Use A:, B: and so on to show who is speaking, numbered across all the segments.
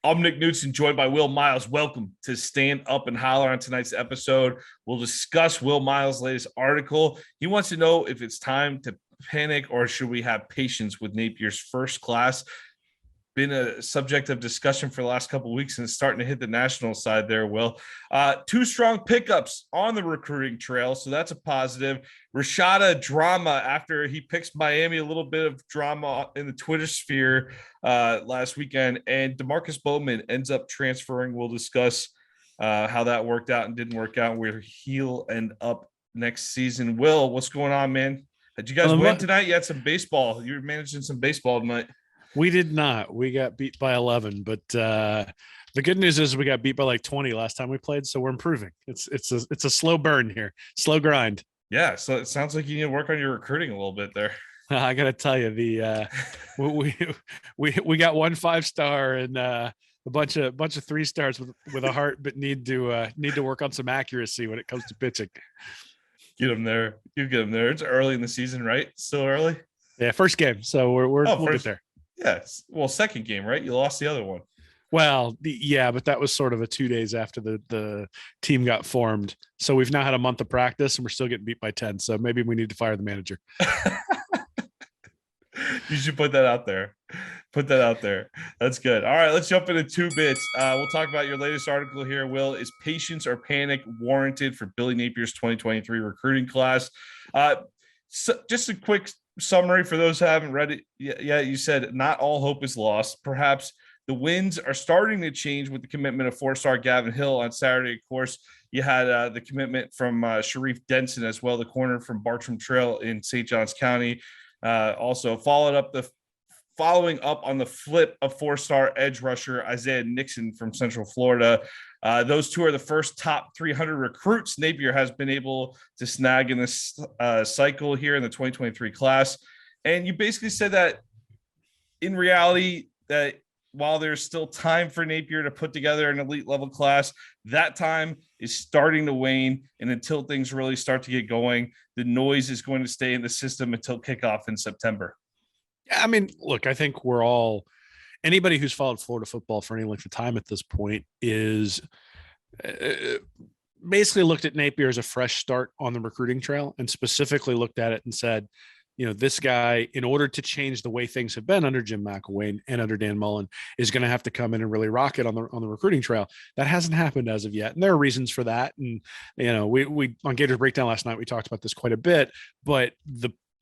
A: I'm Nick Knudsen, joined by Will Miles. Welcome to Stand Up and Holler. On tonight's episode, we'll discuss Will Miles' latest article. He wants to know if it's time to panic or should we have patience with Napier's first class. Been a subject of discussion for the last couple of weeks and it's starting to hit the national side there, Will. Two strong pickups on the recruiting trail, so that's a positive. Rashada drama after he picks Miami, a little bit of drama in the Twitter sphere last weekend, and DeMarcus Bowman ends up transferring. We'll discuss how that worked out and didn't work out, and where he'll end up next season. Will, what's going on, man? Did you guys win tonight? You had some baseball. You were managing some baseball tonight.
B: We did not. We got beat by 11, but the good news is we got beat by like 20 last time we played, so we're improving. It's a slow burn here, slow grind.
A: Yeah, so it sounds like you need to work on your recruiting a little bit there.
B: I gotta tell you, we got 1 5-star and a bunch of 3-stars with a heart, but need to work on some accuracy when it comes to pitching.
A: Get them there. You get them there. It's early in the season, right? Still early.
B: Yeah, first game, so we'll get there.
A: Yes. Well, second game, right? You lost the other one.
B: Well, but that was sort of 2 days after the team got formed. So we've now had a month of practice and we're still getting beat by 10. So maybe we need to fire the manager.
A: You should put that out there. That's good. All right, let's jump into 2 bits. We'll talk about your latest article here, Will. Is patience or panic warranted for Billy Napier's 2023 recruiting class? So just a quick summary for those who haven't read it yet. You said not all hope is lost. Perhaps the winds are starting to change with the commitment of 4-star Gavin Hill on Saturday. Of course, you had the commitment from Sharrif Denson as well, the corner from Bartram Trail in St. Johns County. Also following up on the flip of 4-star edge rusher Isaiah Nixon from Central Florida. Those two are the first top 300 recruits Napier has been able to snag in this cycle here in the 2023 class. And you basically said that in reality, that while there's still time for Napier to put together an elite level class, that time is starting to wane. And until things really start to get going, the noise is going to stay in the system until kickoff in September.
B: I mean, look, I think anybody who's followed Florida football for any length of time at this point is basically looked at Napier as a fresh start on the recruiting trail and specifically looked at it and said, this guy, in order to change the way things have been under Jim McElwain and under Dan Mullen, is going to have to come in and really rock it on the recruiting trail. That hasn't happened as of yet. And there are reasons for that. And, we on Gators Breakdown last night, we talked about this quite a bit, but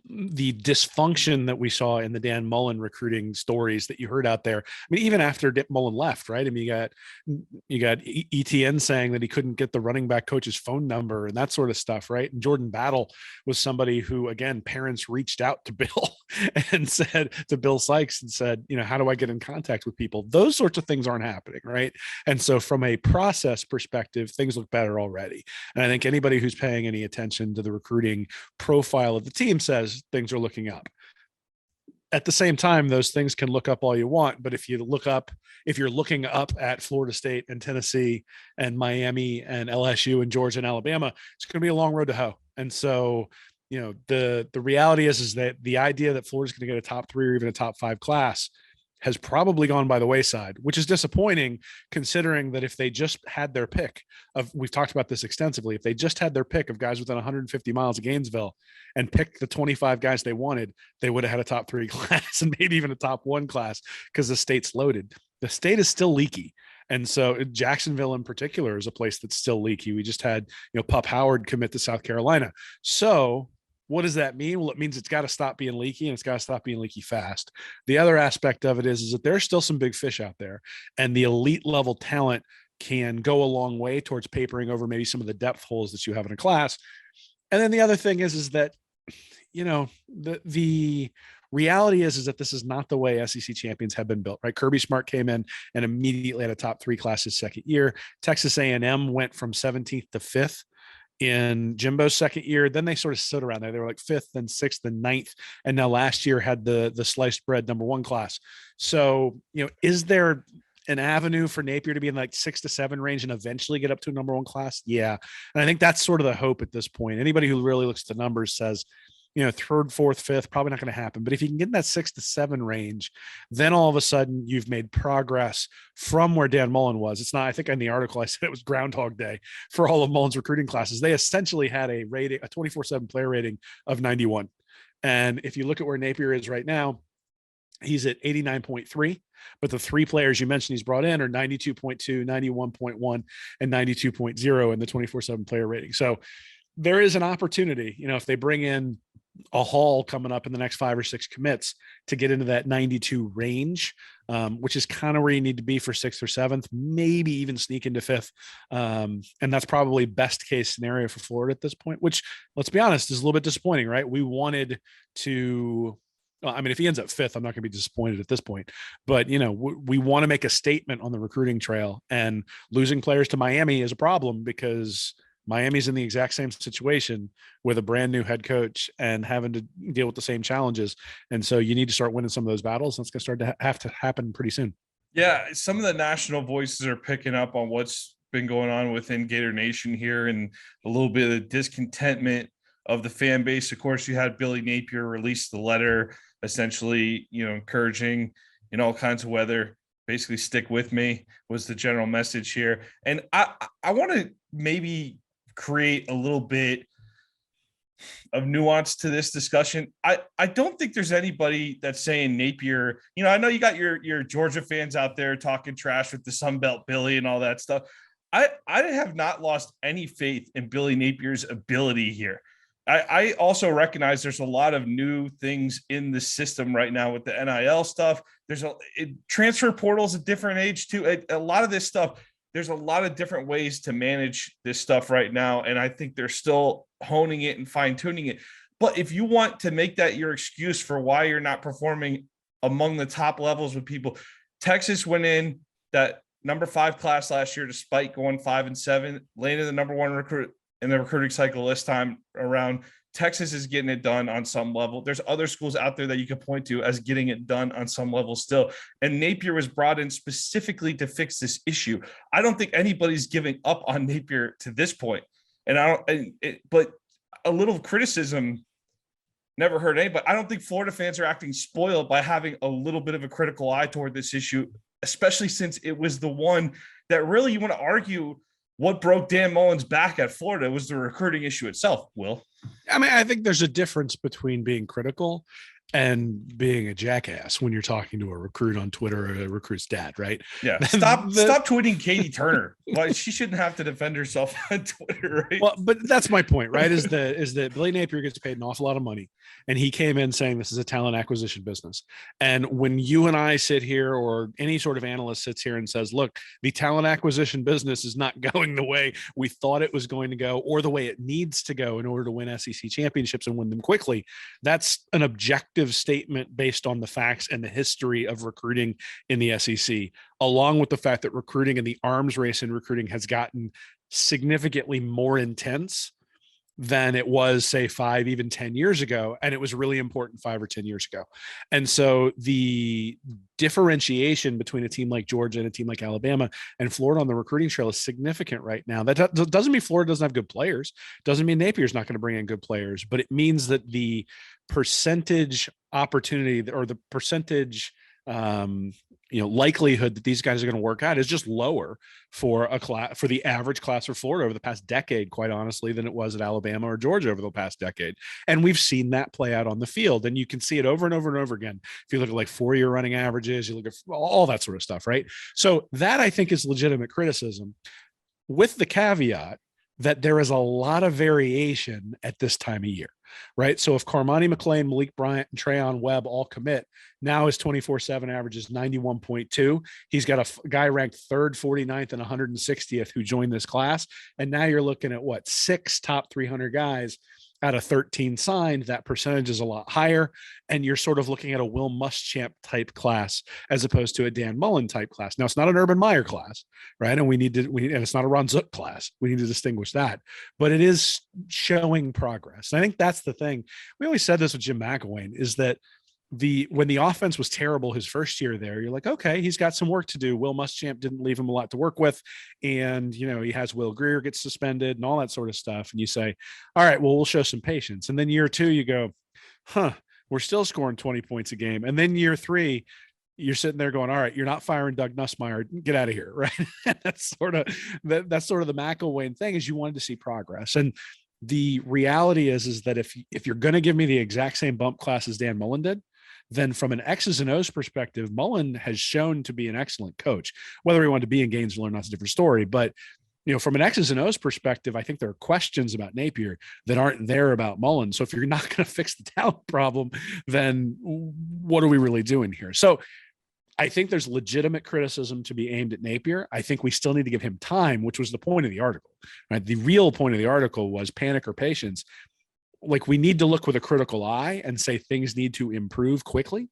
B: the dysfunction that we saw in the Dan Mullen recruiting stories that you heard out there. I mean, even after Mullen left, right? I mean, you got ETN saying that he couldn't get the running back coach's phone number and that sort of stuff, right? And Jordan Battle was somebody who, again, parents reached out to Bill and said to Bill Sykes and said, how do I get in contact with people? Those sorts of things aren't happening, right? And so from a process perspective, things look better already. And I think anybody who's paying any attention to the recruiting profile of the team says things are looking up. At the same time, those things can look up all you want, but if you're looking up at Florida State and Tennessee and Miami and LSU and Georgia and Alabama, it's going to be a long road to hoe. And so, the reality is that the idea that Florida's going to get a top 3 or even a top 5 class has probably gone by the wayside, which is disappointing considering that if they just had their pick we've talked about this extensively, if they just had their pick of guys within 150 miles of Gainesville and picked the 25 guys they wanted, they would have had a top 3 class and maybe even a top 1 class because the state's loaded. The state is still leaky. And so Jacksonville in particular is a place that's still leaky. We just had, Pup Howard commit to South Carolina. So what does that mean? Well, it means it's got to stop being leaky and it's got to stop being leaky fast. The other aspect of it is that there's still some big fish out there and the elite level talent can go a long way towards papering over maybe some of the depth holes that you have in a class. And then the other thing is that, the reality is that this is not the way SEC champions have been built, right? Kirby Smart came in and immediately had a top 3 class his second year. Texas A&M went from 17th to 5th in Jimbo's second year. Then they sort of stood around there. They were like 5th and 6th and 9th. And now last year had the sliced bread number 1 class. So, is there an avenue for Napier to be in like 6 to 7 range and eventually get up to a number 1 class? Yeah. And I think that's sort of the hope at this point. Anybody who really looks at the numbers says, third, fourth, fifth, probably not going to happen. But if you can get in that 6 to 7 range, then all of a sudden you've made progress from where Dan Mullen was. It's not, I think in the article I said it was Groundhog Day for all of Mullen's recruiting classes. They essentially had a 24/7 player rating of 91. And if you look at where Napier is right now, he's at 89.3, but the 3 players you mentioned he's brought in are 92.2, 91.1, and 92.0 in the 24/7 player rating. So there is an opportunity, if they bring in a haul coming up in the next 5 or 6 commits to get into that 92 range, which is kind of where you need to be for 6th or 7th, maybe even sneak into 5th. And that's probably best case scenario for Florida at this point, which, let's be honest, is a little bit disappointing, right? We wanted to, if he ends up 5th, I'm not going to be disappointed at this point, but we want to make a statement on the recruiting trail, and losing players to Miami is a problem because Miami's in the exact same situation with a brand new head coach and having to deal with the same challenges. And so you need to start winning some of those battles. And it's going to start to have to happen pretty soon.
A: Yeah. Some of the national voices are picking up on what's been going on within Gator Nation here, and a little bit of the discontentment of the fan base. Of course, you had Billy Napier release the letter, essentially, encouraging in all kinds of weather, basically stick with me was the general message here. And I want to maybe create a little bit of nuance to this discussion. I don't think there's anybody that's saying Napier, I know you got your Georgia fans out there talking trash with the Sun Belt Billy and all that stuff. I have not lost any faith in Billy Napier's ability here. I also recognize there's a lot of new things in the system right now with the NIL stuff. There's transfer portals at different age too. A lot of this stuff, there's a lot of different ways to manage this stuff right now. And I think they're still honing it and fine tuning it. But if you want to make that your excuse for why you're not performing among the top levels with people, Texas went in that number 5 class last year, despite going 5 and 7, landed the number 1 recruit in the recruiting cycle this time around. Texas is getting it done on some level. There's other schools out there that you could point to as getting it done on some level still. And Napier was brought in specifically to fix this issue. I don't think anybody's giving up on Napier to this point. But a little criticism never hurt anybody. I don't think Florida fans are acting spoiled by having a little bit of a critical eye toward this issue, especially since it was the one that really, you want to argue, what broke Dan Mullen's back at Florida was the recruiting issue itself, Will.
B: I think there's a difference between being critical and being a jackass when you're talking to a recruit on Twitter or a recruit's dad, right?
A: Yeah. Stop tweeting Katie Turner. Why she shouldn't have to defend herself on Twitter, right?
B: Well, but that's my point, right? Is that Billy Napier gets paid an awful lot of money, and he came in saying this is a talent acquisition business. And when you and I sit here, or any sort of analyst sits here and says, look, the talent acquisition business is not going the way we thought it was going to go, or the way it needs to go in order to win SEC championships and win them quickly, that's an objective statement based on the facts and the history of recruiting in the SEC, along with the fact that recruiting and the arms race in recruiting has gotten significantly more intense than it was, say, 5, even 10 years ago. And it was really important 5 or 10 years ago. And so the differentiation between a team like Georgia and a team like Alabama and Florida on the recruiting trail is significant right now. That doesn't mean Florida doesn't have good players. Doesn't mean Napier's not going to bring in good players, but it means that the percentage opportunity, or the percentage likelihood that these guys are going to work out is just lower for the average class for Florida over the past decade, quite honestly, than it was at Alabama or Georgia over the past decade. And we've seen that play out on the field, and you can see it over and over and over again. If you look at like 4-year running averages, you look at all that sort of stuff, right? So that, I think, is legitimate criticism, with the caveat that there is a lot of variation at this time of year, right? So if Carmani McClain, Malik Bryant, and Trayon Webb all commit, now his 24/7 average is 91.2. He's got a guy ranked 3rd, 49th, and 160th who joined this class. And now you're looking at 6 top 300 guys out of 13 signed. That percentage is a lot higher. And you're sort of looking at a Will Muschamp type class as opposed to a Dan Mullen type class. Now, it's not an Urban Meyer class, right? And and it's not a Ron Zook class. We need to distinguish that, but it is showing progress. And I think that's the thing. We always said this with Jim McElwain, is that when the offense was terrible his first year there, you're like, okay, he's got some work to do. Will Muschamp didn't leave him a lot to work with. And, he has Will Greer get suspended and all that sort of stuff. And you say, all right, well, we'll show some patience. And then year 2, you go, we're still scoring 20 points a game. And then year 3, you're sitting there going, all right, you're not firing Doug Nussmeier, get out of here. Right. That's sort of the McElwain thing, is you wanted to see progress. And the reality is that if you're going to give me the exact same bump class as Dan Mullen did, then from an X's and O's perspective, Mullen has shown to be an excellent coach. Whether he wanted to be in Gainesville or not is a different story. But, from an X's and O's perspective, I think there are questions about Napier that aren't there about Mullen. So if you're not going to fix the talent problem, then what are we really doing here? So I think there's legitimate criticism to be aimed at Napier. I think we still need to give him time, which was the point of the article. Right? The real point of the article was panic or patience. Like, we need to look with a critical eye and say things need to improve quickly.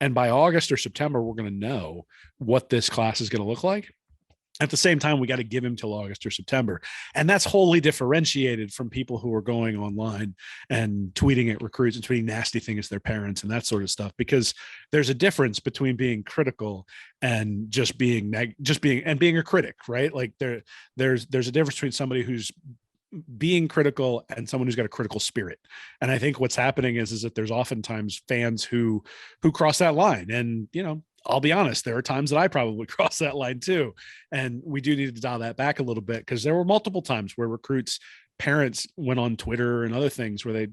B: And by August or September, we're going to know what this class is going to look like. At the same time, we got to give him till August or September. And that's wholly differentiated from people who are going online and tweeting at recruits and tweeting nasty things to their parents and that sort of stuff, because there's a difference between being critical and just being a critic, right? Like there's a difference between somebody who's being critical and someone who's got a critical spirit. And I think what's happening is that there's oftentimes fans who cross that line. And, I'll be honest, there are times that I probably cross that line too. And we do need to dial that back a little bit, because there were multiple times where recruits' parents went on Twitter and other things where they,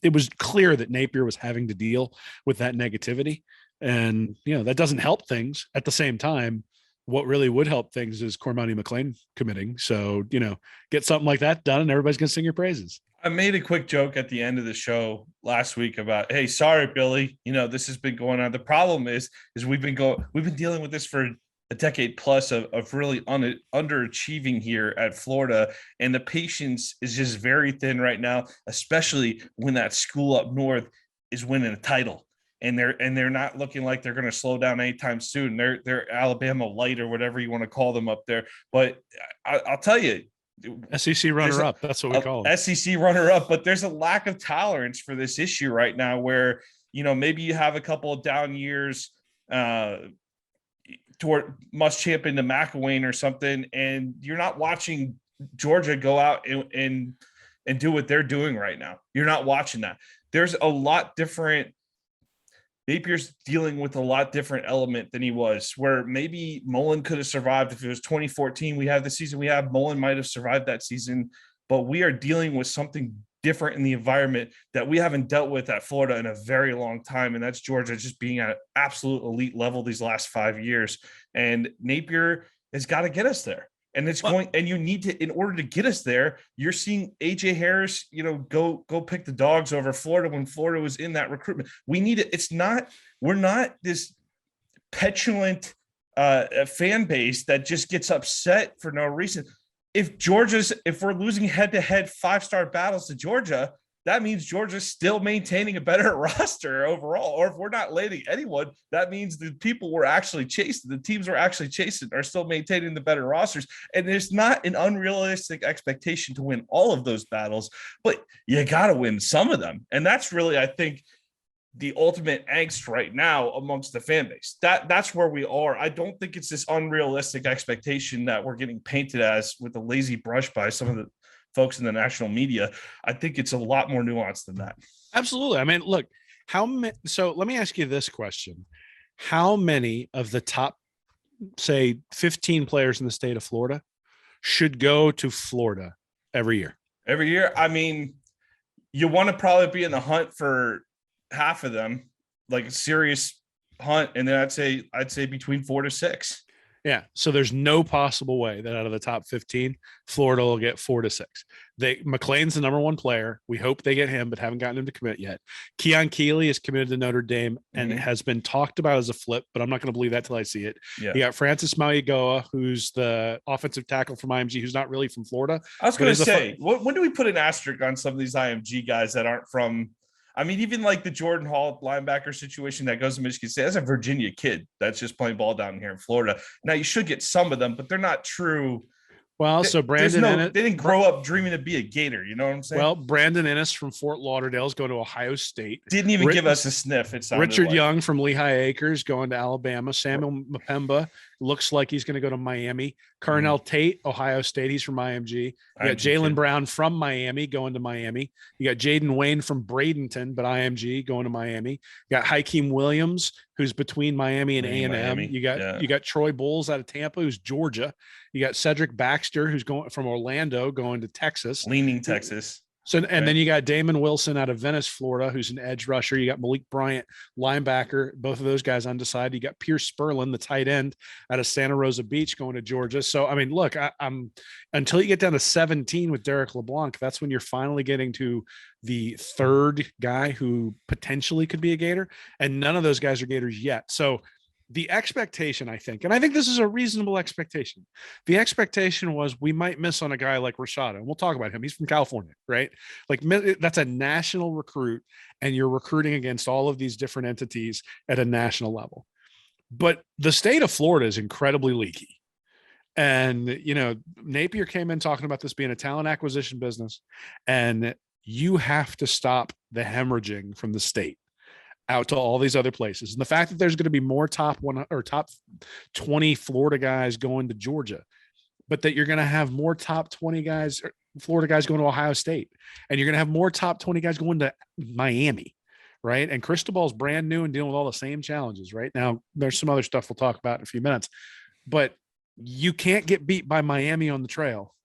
B: it was clear that Napier was having to deal with that negativity. And, that doesn't help things. At the same time, what really would help things is Cormani McLean committing. So, get something like that done and everybody's going to sing your praises.
A: I made a quick joke at the end of the show last week about, hey, sorry, Billy, this has been going on. The problem is we've been dealing with this for a decade plus of really underachieving here at Florida. And the patience is just very thin right now, especially when that school up north is winning a title. And they're not looking like they're going to slow down anytime soon. They're Alabama light or whatever you want to call them up there. But I'll tell you,
B: SEC runner-up, that's what we call them.
A: SEC runner-up, but there's a lack of tolerance for this issue right now where, maybe you have a couple of down years toward Muschamp into McElwain or something, and you're not watching Georgia go out and do what they're doing right now. You're not watching that. There's a lot different. Napier's dealing with a lot different element than he was, where maybe Mullen could have survived. If it was 2014, we have the season we have, Mullen might have survived that season, but we are dealing with something different in the environment that we haven't dealt with at Florida in a very long time. And that's Georgia just being at an absolute elite level these last 5 years. And Napier has got to get us there. And and you need to, in order to get us there, you're seeing AJ Harris, go pick the dogs over Florida when Florida was in that recruitment. We need it. We're not this petulant fan base that just gets upset for no reason. If we're losing head-to-head 5-star battles to Georgia, that means Georgia's still maintaining a better roster overall. Or if we're not letting anyone, that means the people we're actually chasing, the teams we're actually chasing, are still maintaining the better rosters. And there's not an unrealistic expectation to win all of those battles, but you got to win some of them. And that's really, I think, the ultimate angst right now amongst the fan base. That's where we are. I don't think it's this unrealistic expectation that we're getting painted as with a lazy brush by some of the folks in the national media. I think it's a lot more nuanced than that.
B: Absolutely. I mean, look, so let me ask you this question. How many of the top, say, 15 players in the state of Florida should go to Florida every year?
A: Every year? I mean, you want to probably be in the hunt for half of them, like a serious hunt. And then I'd say between 4 to 6.
B: Yeah. So there's no possible way that out of the top 15, Florida will get 4 to 6. McLean's the number one player. We hope they get him, but haven't gotten him to commit yet. Keon Keeley is committed to Notre Dame and it has been talked about as a flip, but I'm not going to believe that till I see it. Yeah. You got Francis Mauigoa, who's the offensive tackle from IMG, who's not really from Florida.
A: I was going to say, when do we put an asterisk on some of these IMG guys that aren't from? I mean, even like the Jordan Hall linebacker situation that goes to Michigan State, that's a Virginia kid that's just playing ball down here in Florida. Now, you should get some of them, but they're not true
B: Well, so Brandon Ennis,
A: they didn't grow up dreaming to be a Gator. You know what I'm saying?
B: well, Brandon Ennis from Fort Lauderdale is going to Ohio State.
A: Didn't even give us a sniff. It sounded
B: Richard
A: like.
B: Young from Lehigh Acres going to Alabama. Samuel Mpemba looks like he's going to go to Miami. Carnell Tate, Ohio State. He's from IMG. You got Jalen Brown from Miami going to Miami. You got Jaden Wayne from Bradenton, but IMG going to Miami. You got Hakeem Williams, who's between Miami and A&M. You got Troy Bowles out of Tampa, who's Georgia. You got Cedric Baxter, who's going from Orlando, going to Texas.
A: Leaning Texas.
B: So, and then you got Damon Wilson out of Venice, Florida, who's an edge rusher. You got Malik Bryant, linebacker. Both of those guys undecided. You got Pierce Spurlin, the tight end out of Santa Rosa Beach, going to Georgia. So, I mean, look, I'm until you get down to 17 with Derek LeBlanc, that's when you're finally getting to the third guy who potentially could be a Gator. And none of those guys are Gators yet. So the expectation, I think, and I think this is a reasonable expectation. The expectation was we might miss on a guy like Rashada, and we'll talk about him. He's from California, right? Like that's a national recruit, and you're recruiting against all of these different entities at a national level. But the state of Florida is incredibly leaky. And, you know, Napier came in talking about this being a talent acquisition business, and you have to stop the hemorrhaging from the state out to all these other places. And the fact that there's going to be more top 20 Florida guys going to Georgia, but that you're going to have more top 20 guys, Florida guys going to Ohio State, and you're going to have more top 20 guys going to Miami, right? And Cristobal's brand new and dealing with all the same challenges right now. There's some other stuff we'll talk about in a few minutes, but you can't get beat by Miami on the trail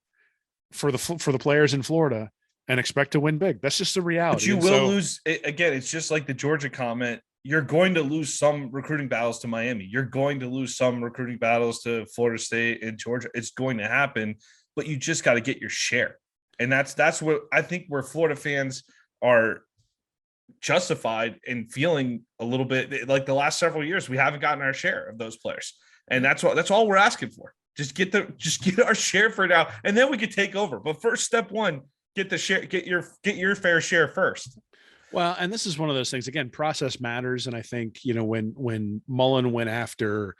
B: for the players in Florida and expect to win big. That's just the reality.
A: But you will lose again. It's just like the Georgia comment. You're going to lose some recruiting battles to Miami. You're going to lose some recruiting battles to Florida State and Georgia. It's going to happen, but you just got to get your share. And that's what I think where Florida fans are justified in feeling a little bit like the last several years, we haven't gotten our share of those players. And that's all we're asking for. Just get our share for now. And then we could take over. But first, step one, get your fair share first.
B: Well, and this is one of those things, again, process matters. And I think, you know, when Mullen went after,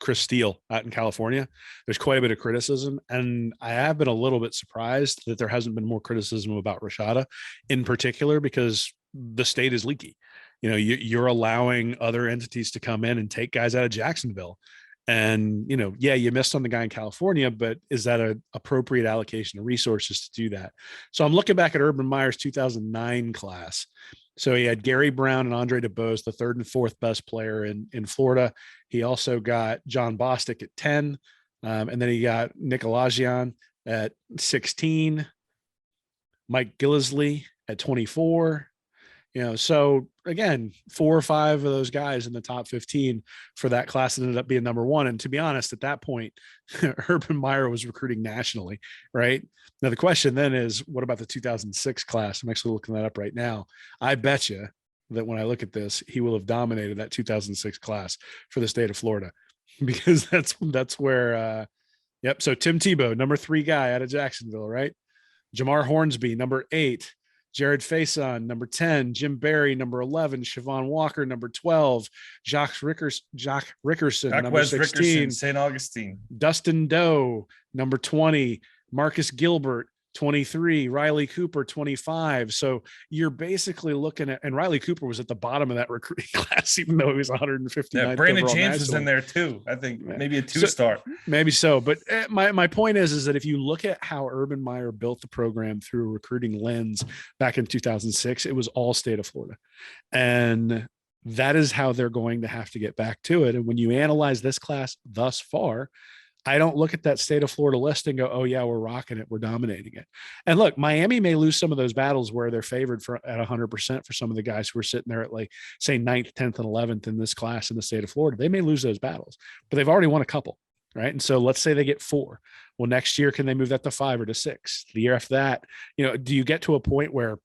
B: Chris Steele out in California, there's quite a bit of criticism. And I have been a little bit surprised that there hasn't been more criticism about Rashada in particular, because the state is leaky. You know, you're allowing other entities to come in and take guys out of Jacksonville. And, you know, yeah, you missed on the guy in California, but is that an appropriate allocation of resources to do that? So I'm looking back at Urban Meyer's 2009 class. So he had Gary Brown and Andre DeBose, the third and fourth best player in Florida. He also got John Bostic at 10. And then he got Nick Alagian at 16, Mike Gillisley at 24. You know, so again, 4 or 5 of those guys in the top 15 for that class ended up being number one. And to be honest, at that point, Urban Meyer was recruiting nationally, right? Now, the question then is, what about the 2006 class? I'm actually looking that up right now. I bet you that when I look at this, he will have dominated that 2006 class for the state of Florida, because that's where, yep. So Tim Tebow, number 3 guy out of Jacksonville, right? Jamar Hornsby, number 8. Jared Faison, number 10, Jim Barry, number 11, Siobhan Walker, number 12, Jacques Rickerson, number 16,
A: St. Augustine,
B: Dustin Doe, number 20, Marcus Gilbert, 23, Riley Cooper, 25. So you're basically looking at, and Riley Cooper was at the bottom of that recruiting class, even though he was 159.
A: Yeah, Brandon James was in there too. I think maybe a 2-star.
B: Maybe so. But my point is that if you look at how Urban Meyer built the program through a recruiting lens back in 2006, it was all state of Florida. And that is how they're going to have to get back to it. And when you analyze this class thus far, I don't look at that state of Florida list and go, oh yeah, we're rocking it, we're dominating it. And look, Miami may lose some of those battles where they're favored at 100% for some of the guys who are sitting there at, like, say 9th, 10th, and 11th in this class in the state of Florida. They may lose those battles, but they've already won a couple, right? And so let's say they get 4. Well, next year, can they move that to 5 or to 6? The year after that, you know, do you get to a point where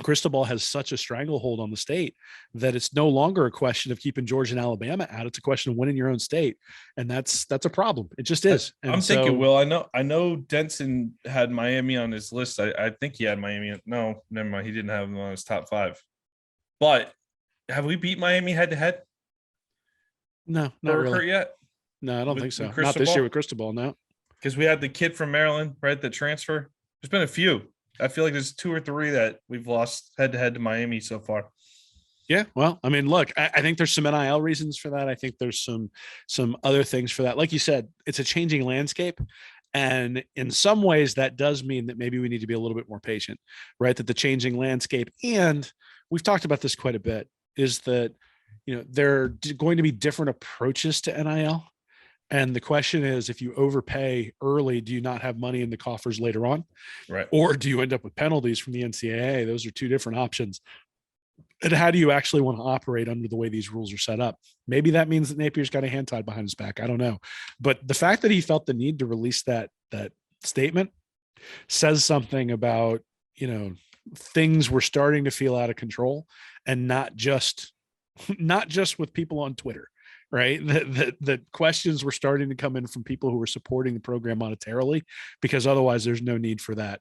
B: Cristobal has such a stranglehold on the state that it's no longer a question of keeping Georgia and Alabama out. It's a question of winning your own state. And that's a problem. It just is. And
A: I'm thinking, Will, I know Denson had Miami on his list. I think he had Miami. No, never mind. He didn't have him on his top 5. But have we beat Miami head to head?
B: No, not really
A: yet.
B: No, I don't think so. Not
A: Cristobal?
B: this year with Cristobal, no.
A: Because we had the kid from Maryland, right? The transfer. There's been a few. I feel like there's 2 or 3 that we've lost head to head to Miami so far.
B: Yeah, well, I mean, look, I think there's some NIL reasons for that. I think there's some other things for that. Like you said, it's a changing landscape. And in some ways, that does mean that maybe we need to be a little bit more patient, right? That the changing landscape, and we've talked about this quite a bit, is that, there are going to be different approaches to NIL. And the question is, if you overpay early, do you not have money in the coffers later on?
A: Right.
B: Or do you end up with penalties from the NCAA? Those are 2 different options. And how do you actually want to operate under the way these rules are set up? Maybe that means that Napier's got a hand tied behind his back. I don't know. But the fact that he felt the need to release that statement says something about, things were starting to feel out of control, and not just with people on Twitter, right? That questions were starting to come in from people who were supporting the program monetarily, because otherwise there's no need for that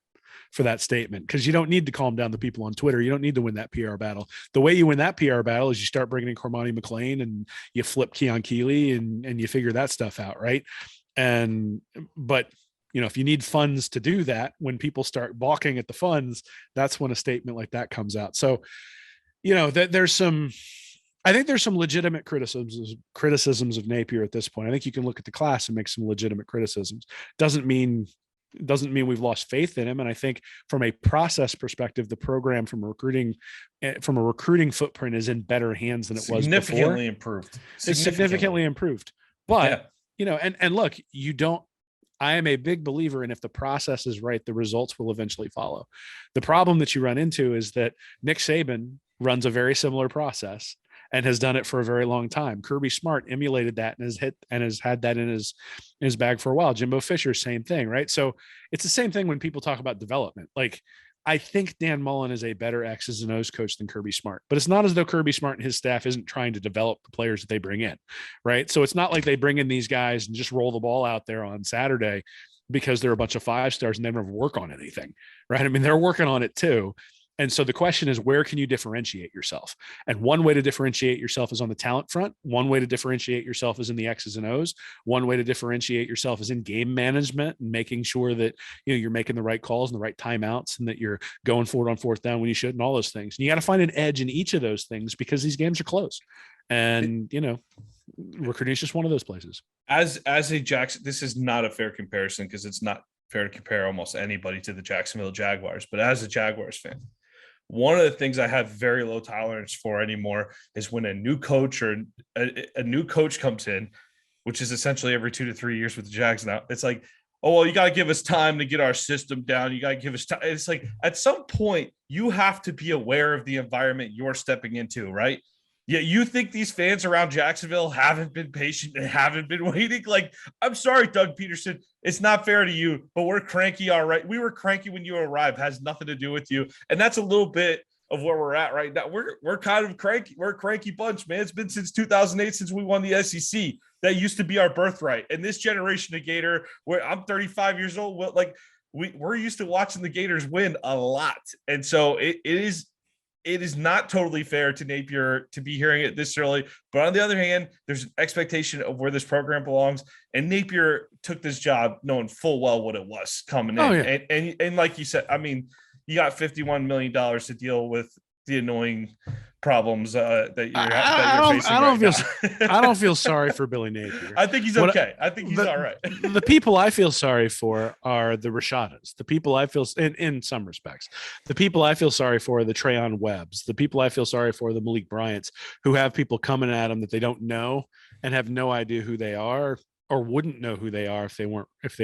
B: statement, because you don't need to calm down the people on Twitter. You don't need to win that PR battle. The way you win that PR battle is you start bringing in Cormani McLean and you flip Keon Keeley and you figure that stuff out, right? But if you need funds to do that, when people start balking at the funds, that's when a statement like that comes out. So, I think there's some legitimate criticisms of Napier at this point. I think you can look at the class and make some legitimate criticisms. Doesn't mean we've lost faith in him. And I think from a process perspective, the program from a recruiting footprint is in better hands than it was before.
A: Significantly improved.
B: It's significantly improved. But, and look, I am a big believer in, if the process is right, the results will eventually follow. The problem that you run into is that Nick Saban runs a very similar process and has done it for a very long time. Kirby Smart emulated that and has had that in his bag for a while. Jimbo Fisher, same thing, right? So it's the same thing when people talk about development. Like, I think Dan Mullen is a better X's and O's coach than Kirby Smart, but it's not as though Kirby Smart and his staff isn't trying to develop the players that they bring in, right? So it's not like they bring in these guys and just roll the ball out there on Saturday because they're a bunch of 5-stars and they never work on anything, right? I mean, they're working on it too. And so the question is, where can you differentiate yourself? And one way to differentiate yourself is on the talent front. One way to differentiate yourself is in the X's and O's. One way to differentiate yourself is in game management and making sure that you're making the right calls and the right timeouts, and that you're going forward on 4th down when you should, and all those things. And you got to find an edge in each of those things, because these games are close. And recruiting is just one of those places.
A: As a Jackson, this is not a fair comparison, because it's not fair to compare almost anybody to the Jacksonville Jaguars. But as a Jaguars fan, one of the things I have very low tolerance for anymore is when a new coach or a new coach comes in, which is essentially every 2 to 3 years with the Jags now. It's like, oh, well, you got to give us time to get our system down. You got to give us time. It's like, at some point, you have to be aware of the environment you're stepping into, right? Yeah, you think these fans around Jacksonville haven't been patient and haven't been waiting? Like, I'm sorry, Doug Peterson. It's not fair to you, but we're cranky, all right. We were cranky when you arrived. Has nothing to do with you. And that's a little bit of where we're at right now. We're kind of cranky. We're a cranky bunch, man. It's been since 2008 since we won the SEC. That used to be our birthright. And this generation of Gator, where I'm 35 years old, like we're used to watching the Gators win a lot. And so it is not totally fair to Napier to be hearing it this early. But on the other hand, there's an expectation of where this program belongs. And Napier took this job knowing full well what it was coming in.
B: Yeah.
A: And like you said, I mean, you got $51 million to deal with the annoying problems that you're facing.
B: I don't feel sorry for Billy Napier.
A: I think he's okay. I think he's all right.
B: The people I feel sorry for are the Rashadas. The people I feel, in some respects, the people I feel sorry for are the Trayon Webbs. The people I feel sorry for are the Malik Bryants, who have people coming at them that they don't know and have no idea who they are, or wouldn't know who they are if they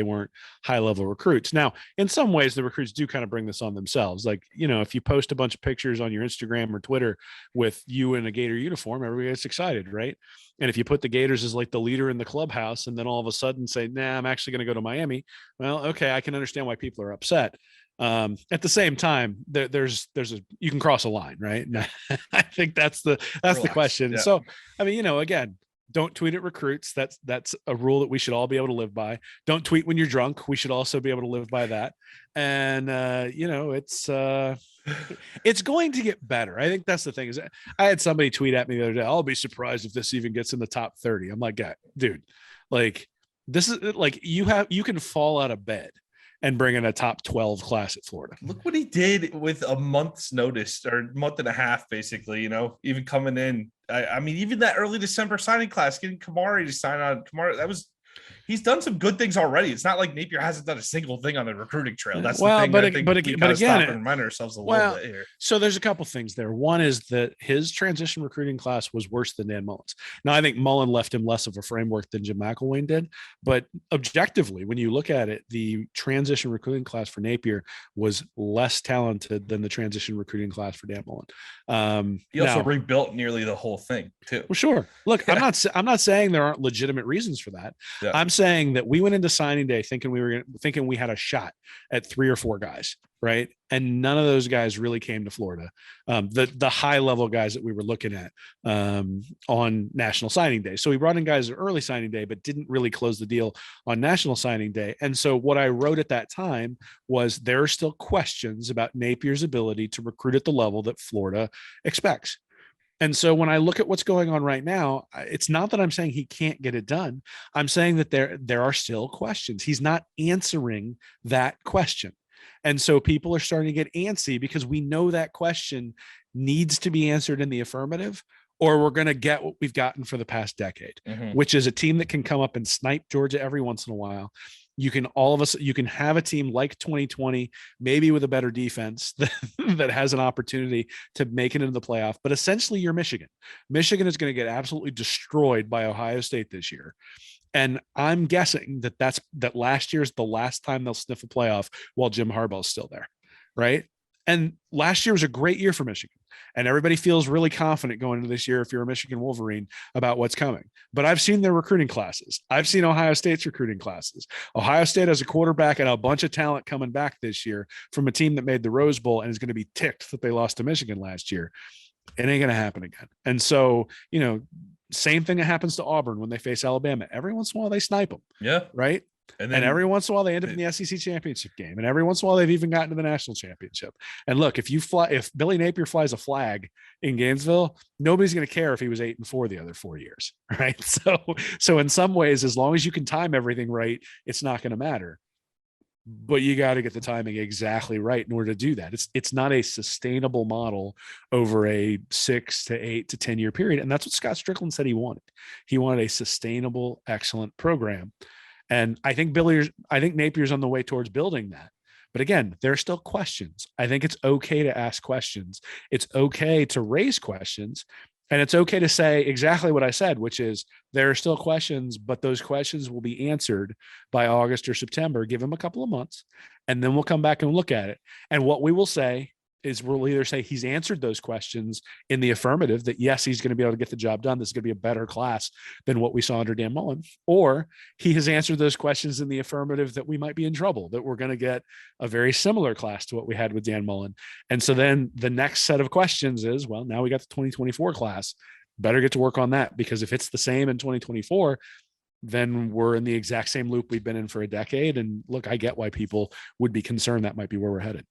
B: weren't high level recruits. Now, in some ways, the recruits do kind of bring this on themselves. Like, if you post a bunch of pictures on your Instagram or Twitter with you in a Gator uniform, everybody gets excited, right? And if you put the Gators as like the leader in the clubhouse, and then all of a sudden say, nah, I'm actually going to go to Miami. Well, okay, I can understand why people are upset. At the same time, you can cross a line, right? I think that's the question. Yeah. So, I mean, again, don't tweet at recruits. That's a rule that we should all be able to live by. Don't tweet when you're drunk. We should also be able to live by that. And it's going to get better. I think that's the thing. Is I had somebody tweet at me the other day, I'll be surprised if this even gets in the top 30. I'm like, dude, Like, this is like you can fall out of bed and bring in a top 12 class at Florida.
A: Look what he did with a month's notice, or month and a half, basically, even coming in. I mean, even that early December signing class, getting Kamari to sign on. He's done some good things already. It's not like Napier hasn't done a single thing on the recruiting trail. That's the thing.
B: But again,
A: stop and remind ourselves a little bit here.
B: So there's a couple things there. One is that his transition recruiting class was worse than Dan Mullen's. Now, I think Mullen left him less of a framework than Jim McElwain did, but objectively, when you look at it, the transition recruiting class for Napier was less talented than the transition recruiting class for Dan Mullen.
A: He also rebuilt nearly the whole thing too.
B: Well, sure. Look, I'm not saying there aren't legitimate reasons for that.
A: Yeah.
B: I'm saying that we went into signing day thinking we had a shot at 3 or 4 guys, right? And none of those guys really came to Florida. The high level guys that we were looking at on National Signing Day. So we brought in guys at early signing day, but didn't really close the deal on National Signing Day. And so what I wrote at that time was there are still questions about Napier's ability to recruit at the level that Florida expects. And so when I look at what's going on right now, it's not that I'm saying he can't get it done. I'm saying that there are still questions. He's not answering that question. And so people are starting to get antsy because we know that question needs to be answered in the affirmative, or we're going to get what we've gotten for the past decade, which is a team that can come up and snipe Georgia every once in a while. You can have a team like 2020, maybe with a better defense that has an opportunity to make it into the playoff. But essentially, you're Michigan. Michigan is going to get absolutely destroyed by Ohio State this year. And I'm guessing that last year is the last time they'll sniff a playoff while Jim Harbaugh is still there, right? And last year was a great year for Michigan. And everybody feels really confident going into this year if you're a Michigan Wolverine about what's coming. But I've seen their recruiting classes. I've seen Ohio State's recruiting classes. Ohio State has a quarterback and a bunch of talent coming back this year from a team that made the Rose Bowl and is going to be ticked that they lost to Michigan last year. It ain't going to happen again. And so, same thing that happens to Auburn when they face Alabama. Every once in a while they snipe them.
A: Yeah.
B: Right. And every once in a while they end up in the SEC championship game. And every once in a while they've even gotten to the national championship. And look, if Billy Napier flies a flag in Gainesville, nobody's going to care if he was 8-4 the other 4 years. Right. So in some ways, as long as you can time everything right, it's not going to matter. But you got to get the timing exactly right in order to do that. It's not a sustainable model over a 6 to 8 to 10 year period. And that's what Scott Strickland said he wanted. He wanted a sustainable, excellent program. And I think Napier's on the way towards building that. But again, there are still questions. I think it's okay to ask questions. It's okay to raise questions. And it's okay to say exactly what I said, which is there are still questions, but those questions will be answered by August or September. Give them a couple of months, and then we'll come back and look at it. And what we will say is we'll either say he's answered those questions in the affirmative, that yes, he's going to be able to get the job done. This is going to be a better class than what we saw under Dan Mullen, or he has answered those questions in the affirmative that we might be in trouble, that we're going to get a very similar class to what we had with Dan Mullen. And so then the next set of questions is, well, now we got the 2024 class, better get to work on that, because if it's the same in 2024, then we're in the exact same loop we've been in for a decade. And look, I get why people would be concerned that might be where we're headed.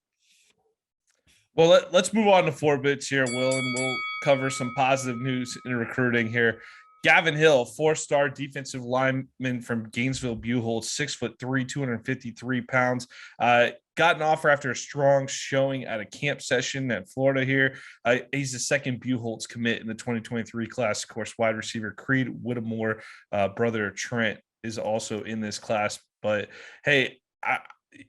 A: Well, let's move on to 4 bits here, Will, and we'll cover some positive news in recruiting here. Gavin Hill, 4-star defensive lineman from Gainesville Buchholz, 6'3", 253 pounds. Got an offer after a strong showing at a camp session at Florida here. He's the second Buchholz commit in the 2023 class. Of course, wide receiver Creed Whittemore, brother Trent, is also in this class. But hey,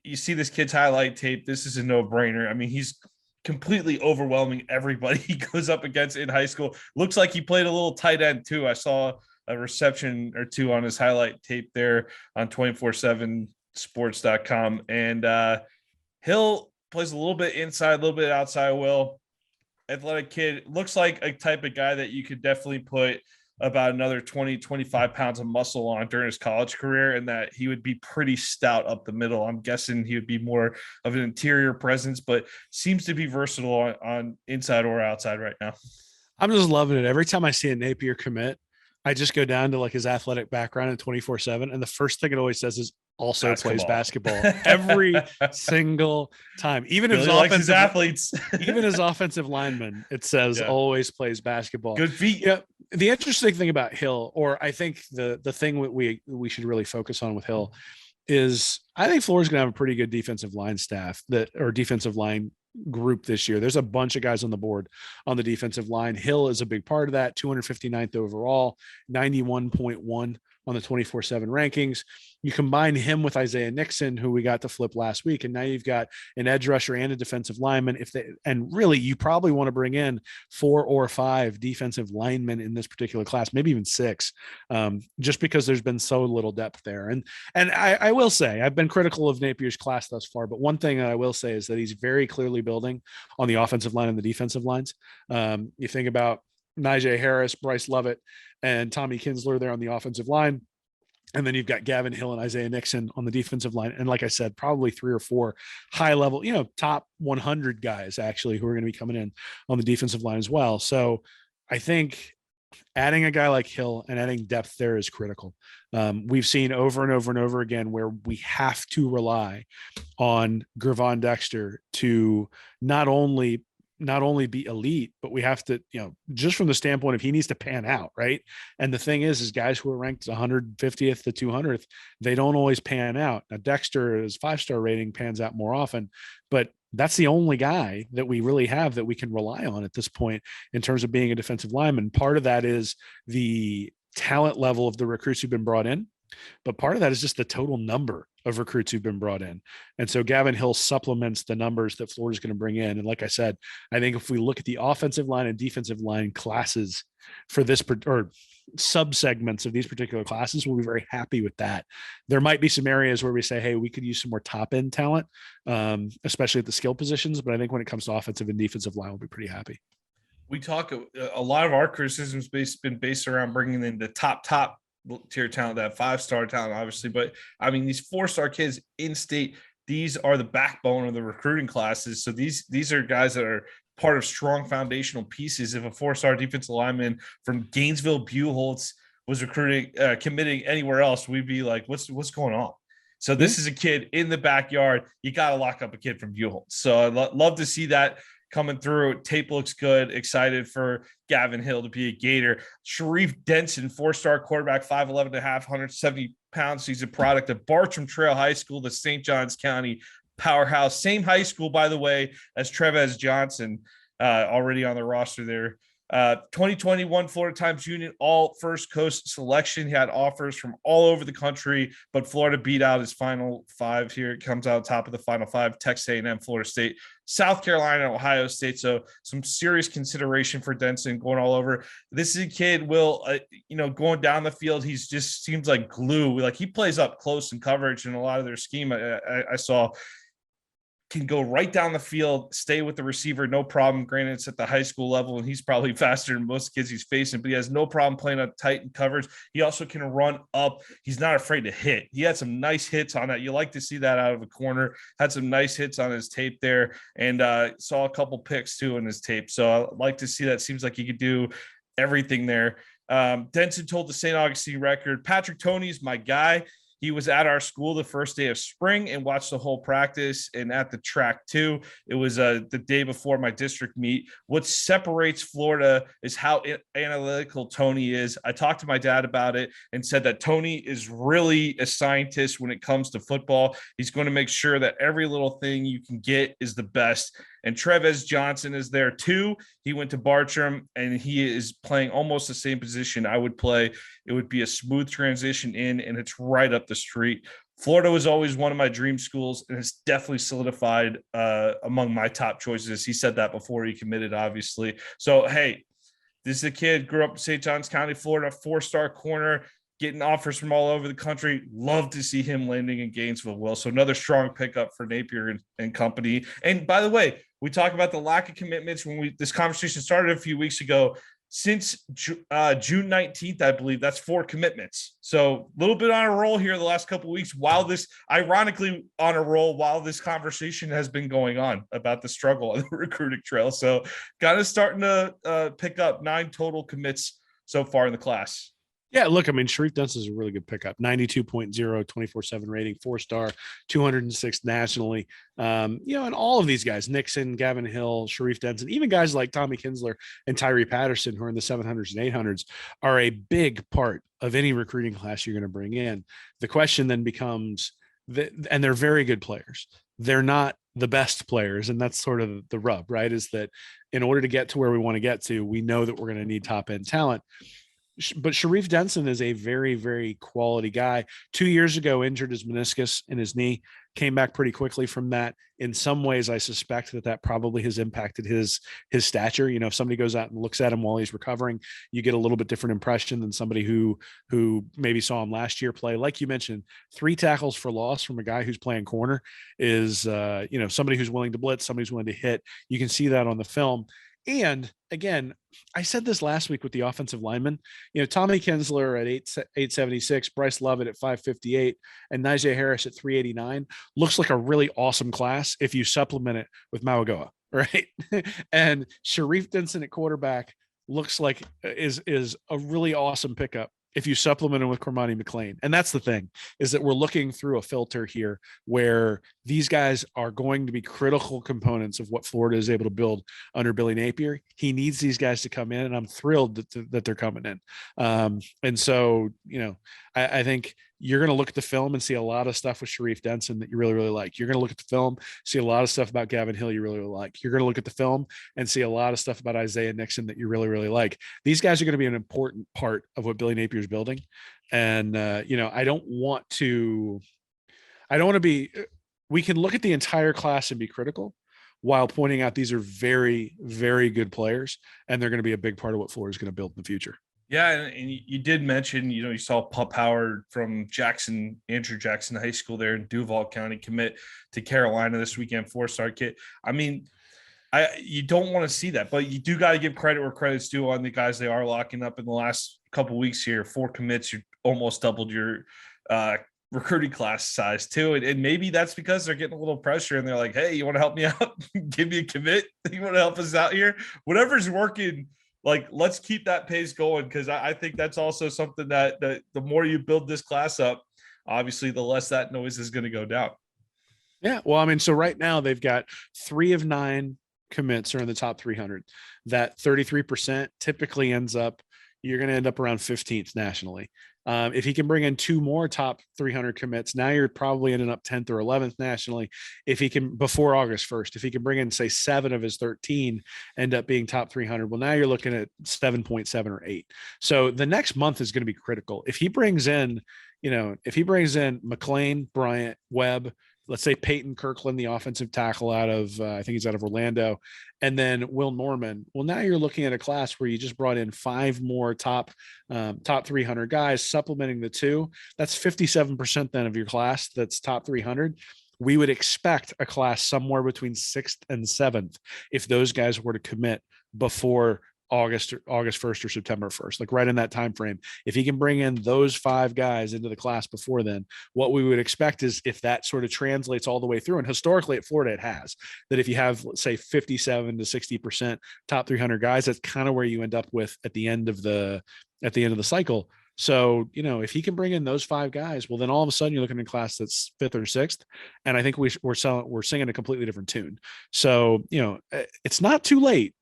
A: you see this kid's highlight tape. This is a no-brainer. I mean, he's completely overwhelming everybody he goes up against in high school. Looks like he played a little tight end too. I saw a reception or two on his highlight tape there on 247sports.com. And Hill plays a little bit inside, a little bit outside. Will, athletic kid, looks like a type of guy that you could definitely put about another 20, 25 pounds of muscle on during his college career, and that he would be pretty stout up the middle. I'm guessing he would be more of an interior presence, but seems to be versatile on inside or outside right now.
B: I'm just loving it. Every time I see a Napier commit, I just go down to like his athletic background in 24/7. And the first thing it always says is also plays basketball every single time. Even if his
A: athletes,
B: even his offensive lineman, it says always plays basketball.
A: Good feet.
B: Yep. The interesting thing about Hill, or I think the thing we should really focus on with Hill, is I think Florida's going to have a pretty good defensive line staff or defensive line group this year. There's a bunch of guys on the board on the defensive line. Hill is a big part of that. 259th overall, 91.1 on the 24/7 rankings. You combine him with Isaiah Nixon, who we got to flip last week, and now you've got an edge rusher and a defensive lineman. And really, you probably want to bring in 4 or 5 defensive linemen in this particular class, maybe even 6, just because there's been so little depth there. And I will say, I've been critical of Napier's class thus far, but one thing that I will say is that he's very clearly building on the offensive line and the defensive lines. You think about Najee Harris, Bryce Lovett, and Tommy Kinsler there on the offensive line. And then you've got Gavin Hill and Isaiah Nixon on the defensive line. And like I said, probably 3 or 4 high level, top 100 guys actually who are going to be coming in on the defensive line as well. So I think adding a guy like Hill and adding depth there is critical. We've seen over and over and over again where we have to rely on Gervon Dexter to not only be elite, but we have to, just from the standpoint of he needs to pan out, right? And the thing is guys who are ranked 150th to 200th, they don't always pan out. Now, Dexter's 5-star rating pans out more often, but that's the only guy that we really have that we can rely on at this point in terms of being a defensive lineman. Part of that is the talent level of the recruits who've been brought in, but part of that is just the total number of recruits who've been brought in. And so Gavin Hill supplements the numbers that Florida's going to bring in. And like I said, I think if we look at the offensive line and defensive line classes for this, or sub-segments of these particular classes, we'll be very happy with that. There might be some areas where we say, hey, we could use some more top-end talent, especially at the skill positions. But I think when it comes to offensive and defensive line, we'll be pretty happy.
A: We talk a lot of our criticisms been based around bringing in the top tier talent, that 5-star talent, obviously. But I mean, these 4-star kids in state, these are the backbone of the recruiting classes. So these are guys that are part of strong foundational pieces. If a 4-star defensive lineman from Gainesville Buchholz was committing anywhere else, we'd be like, what's going on? So this is a kid in the backyard. You got to lock up a kid from Buchholz. So I'd love to see that coming through. Tape looks good. Excited for Gavin Hill to be a Gator. Sharrif Denson, 4-star quarterback, 5'11 and a half, 170 pounds. He's a product of Bartram Trail High School, the St. Johns County powerhouse. Same high school, by the way, as Trevez Johnson, already on the roster there. 2021 Florida Times Union all First Coast selection. He had offers from all over the country, but Florida beat out his final 5 here. It comes out top of the final 5: Texas A&M, Florida State, South Carolina, Ohio State. So some serious consideration for Denson going all over. This is a kid, going down the field, he's just seems like glue. Like, he plays up close in coverage, and a lot of their scheme I saw can go right down the field, stay with the receiver, no problem. Granted, it's at the high school level, and he's probably faster than most kids he's facing, but he has no problem playing up tight in coverage. He also can run up. He's not afraid to hit. He had some nice hits on that. You like to see that out of a corner. Had some nice hits on his tape there, and saw a couple picks too in his tape. So I like to see that. Seems like he could do everything there. Denson told the St. Augustine Record, Patrick Toney's my guy. He was at our school the first day of spring and watched the whole practice, and at the track too. It was the day before my district meet. What separates Florida is how analytical Tony is. I talked to my dad about it and said that Tony is really a scientist when it comes to football. He's going to make sure that every little thing you can get is the best. And Trevez Johnson is there too. He went to Bartram, and he is playing almost the same position I would play. It would be a smooth transition in, and it's right up the street. Florida was always one of my dream schools, and it's definitely solidified among my top choices. He said that before he committed, obviously. So, hey, this is a kid, grew up in St. Johns County, Florida, 4-star corner, getting offers from all over the country. Love to see him landing in Gainesville, Will. So another strong pickup for Napier and company. And by the way, we talk about the lack of commitments when this conversation started a few weeks ago. Since June 19th, I believe, that's 4 commitments. So a little bit on a roll here the last couple of weeks, ironically on a roll while this conversation has been going on about the struggle on the recruiting trail. So kind of starting to pick up 9 total commits so far in the class.
B: Yeah, look, I mean, Sharrif Denson is a really good pickup. 92.0, 24/7 rating, 4-star, 206 nationally. And all of these guys, Nixon, Gavin Hill, Sharrif Denson, even guys like Tommy Kinsler and Tyree Patterson, who are in the 700s and 800s, are a big part of any recruiting class you're going to bring in. The question then becomes, and they're very good players. They're not the best players. And that's sort of the rub, right? Is that in order to get to where we want to get to, we know that we're going to need top end talent. But Sharrif Denson is a very, very quality guy. 2 years ago, injured his meniscus in his knee, came back pretty quickly from that. In some ways, I suspect that probably has impacted his stature. If somebody goes out and looks at him while he's recovering, you get a little bit different impression than somebody who maybe saw him last year play. Like you mentioned, 3 tackles for loss from a guy who's playing corner is somebody who's willing to blitz, somebody who's willing to hit. You can see that on the film. And again, I said this last week with the offensive lineman. Tommy Kinsler at 876, Bryce Lovett at 558, and Najee Harris at 389 looks like a really awesome class if you supplement it with Mauagoa, right? And Sharrif Denson at quarterback looks like is a really awesome pickup if you supplement it with Cormani McLean. And that's the thing, is that we're looking through a filter here where these guys are going to be critical components of what Florida is able to build under Billy Napier. He needs these guys to come in, and I'm thrilled that they're coming in. And so, I think you're going to look at the film and see a lot of stuff with Sharrif Denson that you really, really like. You're going to look at the film, see a lot of stuff about Gavin Hill you really, really like. You're going to look at the film and see a lot of stuff about Isaiah Nixon that you really, really like. These guys are going to be an important part of what Billy Napier is building. And, I don't want to be, we can look at the entire class and be critical while pointing out these are very, very good players, and they're going to be a big part of what Florida is going to build in the future.
A: Yeah, and you did mention, you saw Pup Howard from Andrew Jackson High School there in Duval County commit to Carolina this weekend, 4-star kid. I mean, you don't want to see that, but you do got to give credit where credit's due on the guys they are locking up in the last couple of weeks here. 4 commits, you almost doubled your recruiting class size too. And maybe that's because they're getting a little pressure and they're like, hey, you want to help me out? Give me a commit. You want to help us out here? Whatever's working, like, let's keep that pace going, because I think that's also something that the more you build this class up, obviously the less that noise is going to go down.
B: Yeah. Well, I mean, so right now they've got 3 of 9 commits are in the top 300. That 33% typically you're going to end up around 15th nationally. If he can bring in 2 more top 300 commits, now you're probably ending up 10th or 11th nationally. If he can, before August 1st, if he can bring in, say, 7 of his 13, end up being top 300, well, now you're looking at 7.7 or 8. So the next month is going to be critical. If he brings in, McLean, Bryant, Webb, let's say Peyton Kirkland, the offensive tackle out of, I think he's out of Orlando, and then Will Norman. Well, now you're looking at a class where you just brought in 5 more top 300 guys, supplementing the 2. That's 57% then of your class that's top 300. We would expect a class somewhere between 6th and 7th if those guys were to commit before August 1st or September 1st, like right in that time frame. If he can bring in those 5 guys into the class before then, what we would expect is, if that sort of translates all the way through, and historically at Florida it has, that if you have, let's say, 57 to 60% top 300 guys, that's kind of where you end up with at the end of the cycle. So, if he can bring in those 5 guys, well, then all of a sudden you're looking at a class that's 5th or 6th. And I think we're singing a completely different tune. So, it's not too late.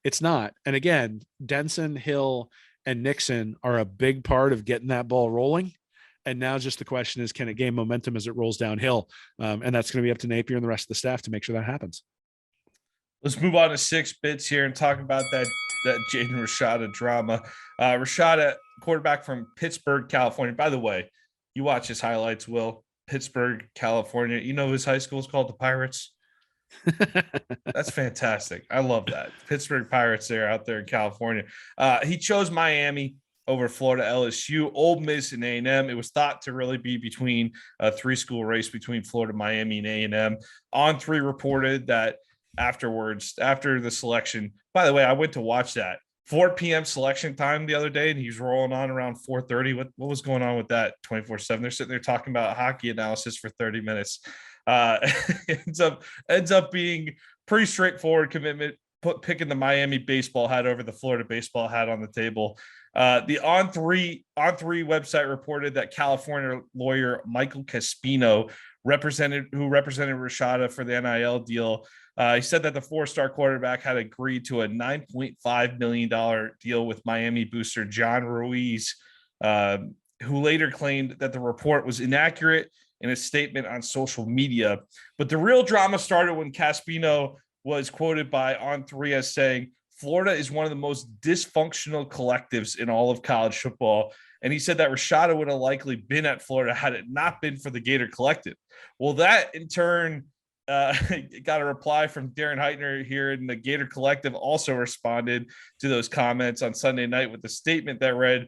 B: It's not. And again, Denson, Hill, and Nixon are a big part of getting that ball rolling. And now just the question is, can it gain momentum as it rolls downhill? And that's going to be up to Napier and the rest of the staff to make sure that happens.
A: Let's move on to 6 bits here and talk about that Jaden Rashada drama. Rashada, quarterback from Pittsburgh, California. By the way, you watch his highlights, Will. Pittsburgh, California. You know his high school is called the Pirates? That's fantastic. I love that. Pittsburgh Pirates there out there in California. He chose Miami over Florida, LSU, Ole Miss, and A&M. It was thought to really be between a 3-school race between Florida, Miami, and A&M. On3 reported that afterwards, after the selection, by the way, I went to watch that 4 p.m. selection time the other day, and he's rolling on around 4:30. What was going on with that 24/7? They're sitting there talking about hockey analysis for 30 minutes. Ends up being pretty straightforward commitment. picking the Miami baseball hat over the Florida baseball hat on the table. The On3 website reported that California lawyer Michael Caspino represented Rashada for the NIL deal. He said that the 4-star quarterback had agreed to a $9.5 million deal with Miami booster John Ruiz, who later claimed that the report was inaccurate in a statement on social media. But the real drama started when Caspino was quoted by On3 as saying, Florida is one of the most dysfunctional collectives in all of college football. And he said that Rashada would have likely been at Florida had it not been for the Gator Collective. Well, that in turn got a reply from Darren Heitner here, and the Gator Collective also responded to those comments on Sunday night with a statement that read,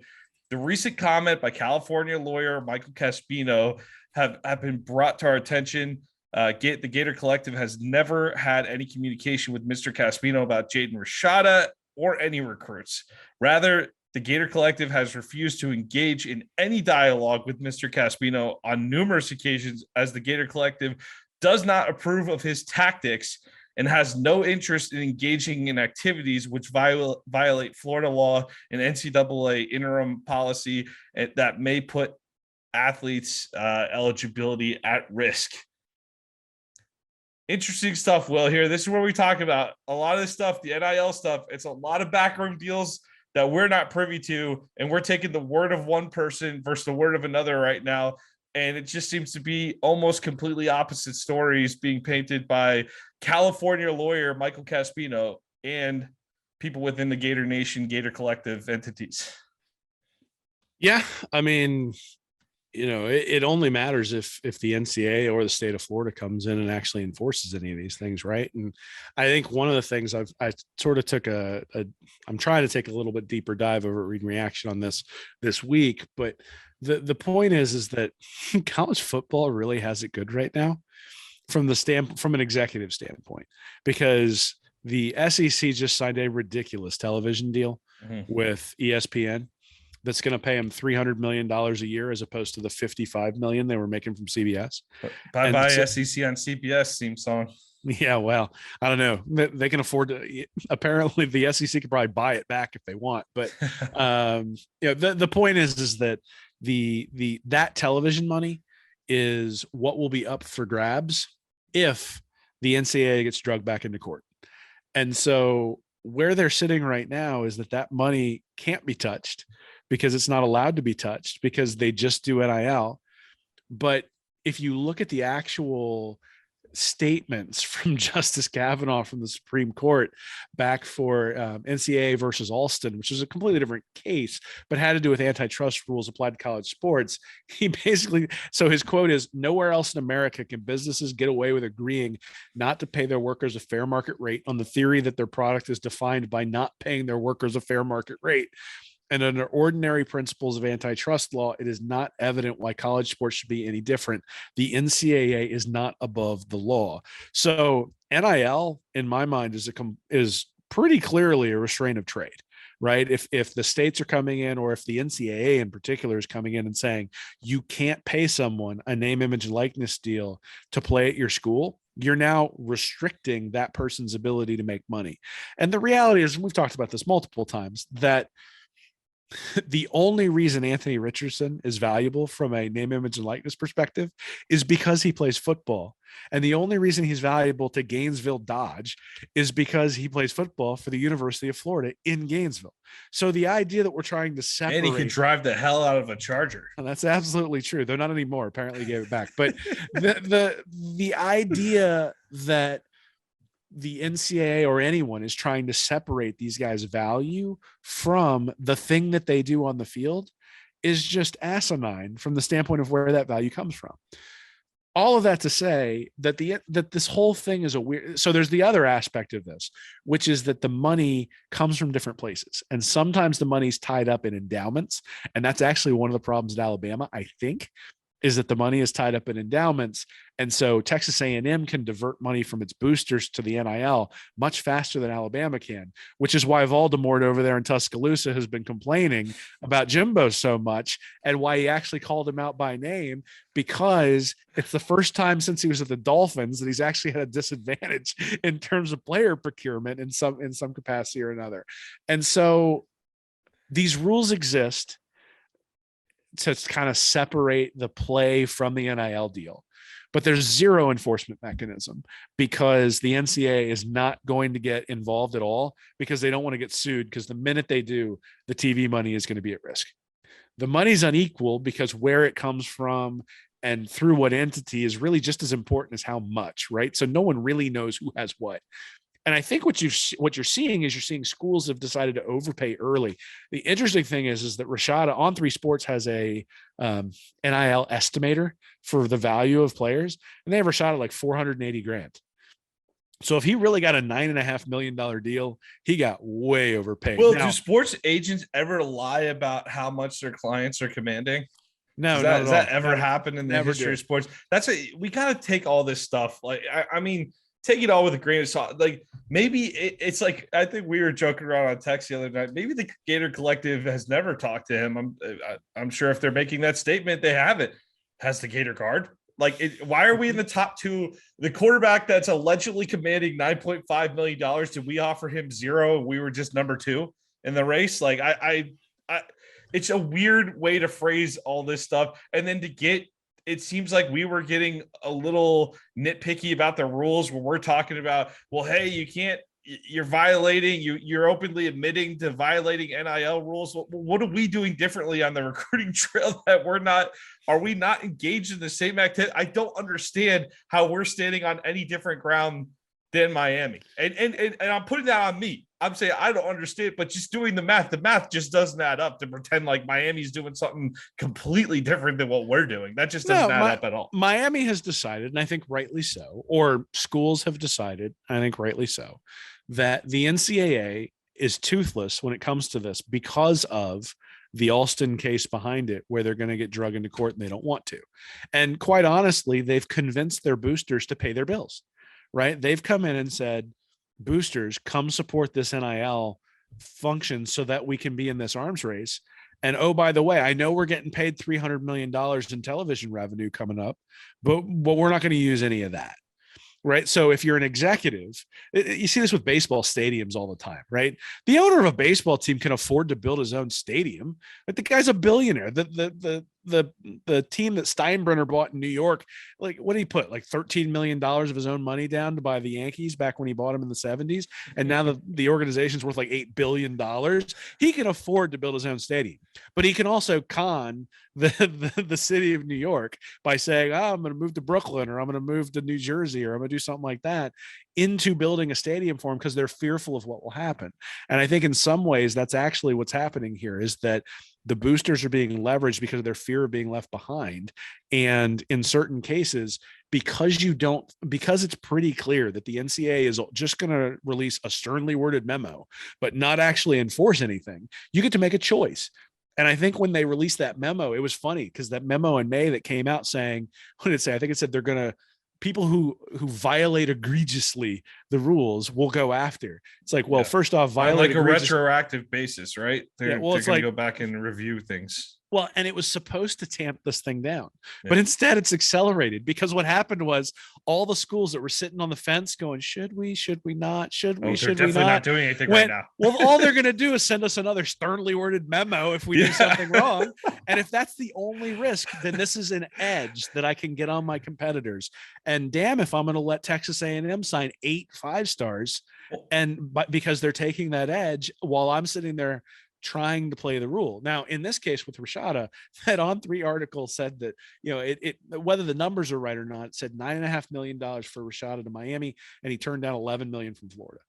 A: the recent comment by California lawyer Michael Caspino have been brought to our attention. The Gator Collective has never had any communication with Mr. Caspino about Jaden Rashada or any recruits. Rather, the Gator Collective has refused to engage in any dialogue with Mr. Caspino on numerous occasions, as the Gator Collective does not approve of his tactics and has no interest in engaging in activities which violate Florida law and NCAA interim policy that may put athletes' eligibility at risk. Interesting stuff, Will, here. This is where we talk about a lot of this stuff, the NIL stuff. It's a lot of backroom deals that we're not privy to, and we're taking the word of one person versus the word of another right now. And it just seems to be almost completely opposite stories being painted by California lawyer Michael Caspino and people within the Gator Nation, Gator Collective entities.
B: Yeah, I mean, it only matters if the NCAA or the state of Florida comes in and actually enforces any of these things, right? And I think one of the things I sort of took I'm trying to take a little bit deeper dive over reading reaction on this week, but the point is that college football really has it good right now from an executive standpoint, because the SEC just signed a ridiculous television deal with ESPN that's going to pay them $300 million a year as opposed to the $55 million they were making from CBS.
A: Bye SEC on CBS theme song.
B: Yeah, well, I don't know. They can afford to. Apparently, the SEC could probably buy it back if they want. But the point is that that television money is what will be up for grabs if the NCAA gets dragged back into court. And so where they're sitting right now is that money can't be touched, because it's not allowed to be touched, because they just do NIL. But if you look at the actual statements from Justice Kavanaugh from the Supreme Court back for NCAA versus Alston, which is a completely different case, but had to do with antitrust rules applied to college sports, so his quote is, nowhere else in America can businesses get away with agreeing not to pay their workers a fair market rate on the theory that their product is defined by not paying their workers a fair market rate. And under ordinary principles of antitrust law, it is not evident why college sports should be any different. The NCAA is not above the law. So NIL, in my mind, is pretty clearly a restraint of trade, right? If the states are coming in, or if the NCAA in particular is coming in and saying, you can't pay someone a name, image, and likeness deal to play at your school, you're now restricting that person's ability to make money. And the reality is, we've talked about this multiple times, that the only reason Anthony Richardson is valuable from a name, image, and likeness perspective is because he plays football. And the only reason he's valuable to Gainesville Dodge is because he plays football for the University of Florida in Gainesville. So the idea that we're trying to separate...
A: And he could drive the hell out of a Charger.
B: And that's absolutely true. They're not anymore. Apparently he gave it back. But the idea that the NCAA or anyone is trying to separate these guys' value from the thing that they do on the field is just asinine from the standpoint of where that value comes from. All of that to say that that this whole thing is a weird. So there's the other aspect of this, which is that the money comes from different places, and sometimes the money's tied up in endowments, and that's actually one of the problems at Alabama, I think, is that the money is tied up in endowments. And so Texas A&M can divert money from its boosters to the NIL much faster than Alabama can, which is why Voldemort over there in Tuscaloosa has been complaining about Jimbo so much, and why he actually called him out by name, because it's the first time since he was at the Dolphins that he's actually had a disadvantage in terms of player procurement in some capacity or another. And so these rules exist to kind of separate the play from the NIL deal. But there's zero enforcement mechanism, because the NCAA is not going to get involved at all, because they don't want to get sued, because the minute they do, the TV money is going to be at risk. The money's unequal because where it comes from and through what entity is really just as important as how much, right? So no one really knows who has what. And I think what you're seeing is you're seeing schools have decided to overpay early. The interesting thing is that Rashada on 3 Sports has a NIL estimator for the value of players, and they have Rashada like $480,000. So if he really got a $9.5 million deal, he got way overpaid.
A: Well, do sports agents ever lie about how much their clients are commanding?
B: No,
A: does that ever happen in the history of sports? We got to take all this stuff. Like, I mean, take it all with a grain of salt. Like, maybe it's like, I think we were joking around on text the other night. Maybe the Gator Collective has never talked to him. I'm sure if they're making that statement, they haven't. Has the Gator card? Like, why are we in the top 2? The quarterback that's allegedly commanding $9.5 million, did we offer him 0? We were just number 2 in the race. Like, I it's a weird way to phrase all this stuff. And then it seems like we were getting a little nitpicky about the rules when we're talking about, well, hey, you're violating, you're openly admitting to violating NIL rules. What are we doing differently on the recruiting trail that are we not engaged in the same activity? I don't understand how we're standing on any different ground than Miami. And I'm putting that on me. I'm saying I don't understand, but just doing the math just doesn't add up to pretend like Miami's doing something completely different than what we're doing. That just doesn't add up at all.
B: Miami has decided, and I think rightly so, or schools have decided, I think rightly so, that the NCAA is toothless when it comes to this because of the Alston case behind it, where they're going to get drug into court and they don't want to. And quite honestly, they've convinced their boosters to pay their bills, right? They've come in and said, boosters, come support this NIL function so that we can be in this arms race. And oh, by the way, I know we're getting paid $300 million in television revenue coming up, but we're not going to use any of that. Right. So if you're an executive, you see this with baseball stadiums all the time, right? The owner of a baseball team can afford to build his own stadium. But the guy's a billionaire. The team that Steinbrenner bought in New York, like, what did he put? Like $13 million of his own money down to buy the Yankees back when he bought them in the 70s. And now the organization's worth like $8 billion. He can afford to build his own stadium, but he can also con the city of New York by saying, oh, I'm going to move to Brooklyn, or I'm going to move to New Jersey, or I'm going to do something like that, into building a stadium for him because they're fearful of what will happen. And I think in some ways that's actually what's happening here, is that the boosters are being leveraged because of their fear of being left behind. And in certain cases, because it's pretty clear that the NCAA is just going to release a sternly worded memo, but not actually enforce anything, you get to make a choice. And I think when they released that memo, it was funny because that memo in May that came out saying, what did it say? I think it said they're going to, people who violate egregiously the rules will go after. It's like, well, first off, violate
A: like a retroactive basis, right? They're going to go back and review things.
B: Well, and it was supposed to tamp this thing down, but instead it's accelerated, because what happened was all the schools that were sitting on the fence going, should we not, should we
A: not doing anything right now.
B: Well, all they're going to do is send us another sternly worded memo if we do something wrong. And if that's the only risk, then this is an edge that I can get on my competitors. And damn, if I'm going to let Texas A&M sign 8 5-stars because they're taking that edge while I'm sitting there trying to play the rule. Now, in this case with Rashada, that On3 article said that, it whether the numbers are right or not, it said $9.5 million for Rashada to Miami, and he turned down $11 million from Florida.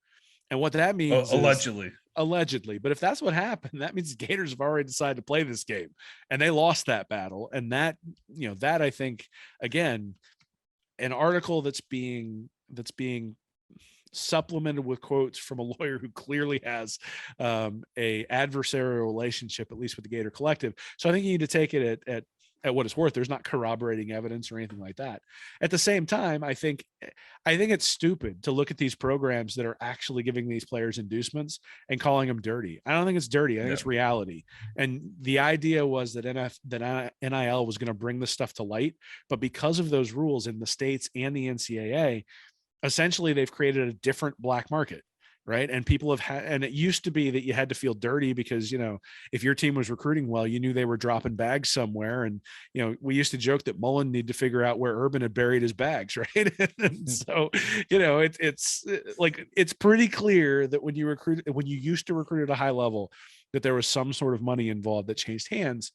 B: And what that means allegedly, but if that's what happened, that means the Gators have already decided to play this game, and they lost that battle. And that, that, I think, again, an article that's being supplemented with quotes from a lawyer who clearly has a adversarial relationship, at least with the Gator Collective. So I think you need to take it at at what it's worth. There's not corroborating evidence or anything like that. At the same time, I think it's stupid to look at these programs that are actually giving these players inducements and calling them dirty. I don't think it's dirty. I think it's reality. And the idea was that NIL was going to bring this stuff to light, but because of those rules in the states and the NCAA, essentially they've created a different black market. Right. And people have had, and it used to be that you had to feel dirty because, if your team was recruiting well, you knew they were dropping bags somewhere. And, we used to joke that Mullen needed to figure out where Urban had buried his bags. Right. And so, it's pretty clear that when you used to recruit at a high level, that there was some sort of money involved that changed hands.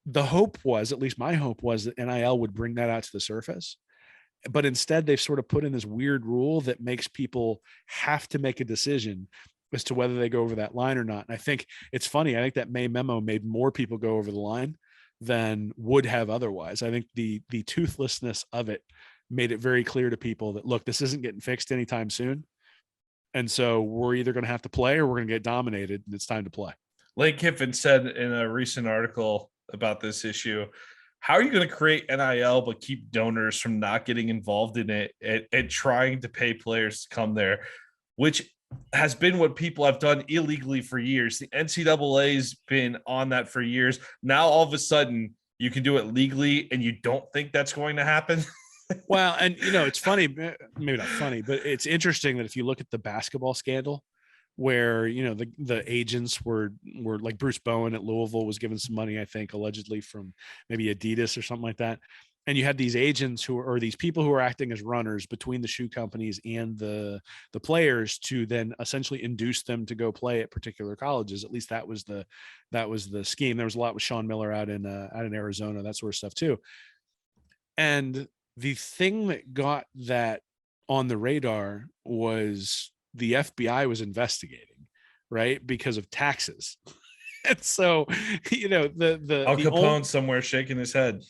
B: The hope was, at least my hope was, that NIL would bring that out to the surface. But instead, they've sort of put in this weird rule that makes people have to make a decision as to whether they go over that line or not. And I think it's funny. I think that May memo made more people go over the line than would have otherwise. I think the toothlessness of it made it very clear to people that, look, this isn't getting fixed anytime soon. And so we're either going to have to play or we're going to get dominated, and it's time to play.
A: Lane Kiffin said in a recent article about this issue, how are you going to create NIL but keep donors from not getting involved in it and trying to pay players to come there, which has been what people have done illegally for years. The NCAA's been on that for years. Now, all of a sudden, you can do it legally, and you don't think that's going to happen?
B: Well, and, it's funny, maybe not funny, but it's interesting that if you look at the basketball scandal, where the agents were like Bruce Bowen at Louisville was given some money, I think allegedly from maybe Adidas or something like that, and you had these agents or these people who are acting as runners between the shoe companies and the players to then essentially induce them to go play at particular colleges. At least that was the scheme. There was a lot with Sean Miller out in Arizona, that sort of stuff too. And the thing that got that on the radar was the FBI was investigating, right, because of taxes. And so, the
A: Al Capone somewhere shaking his head.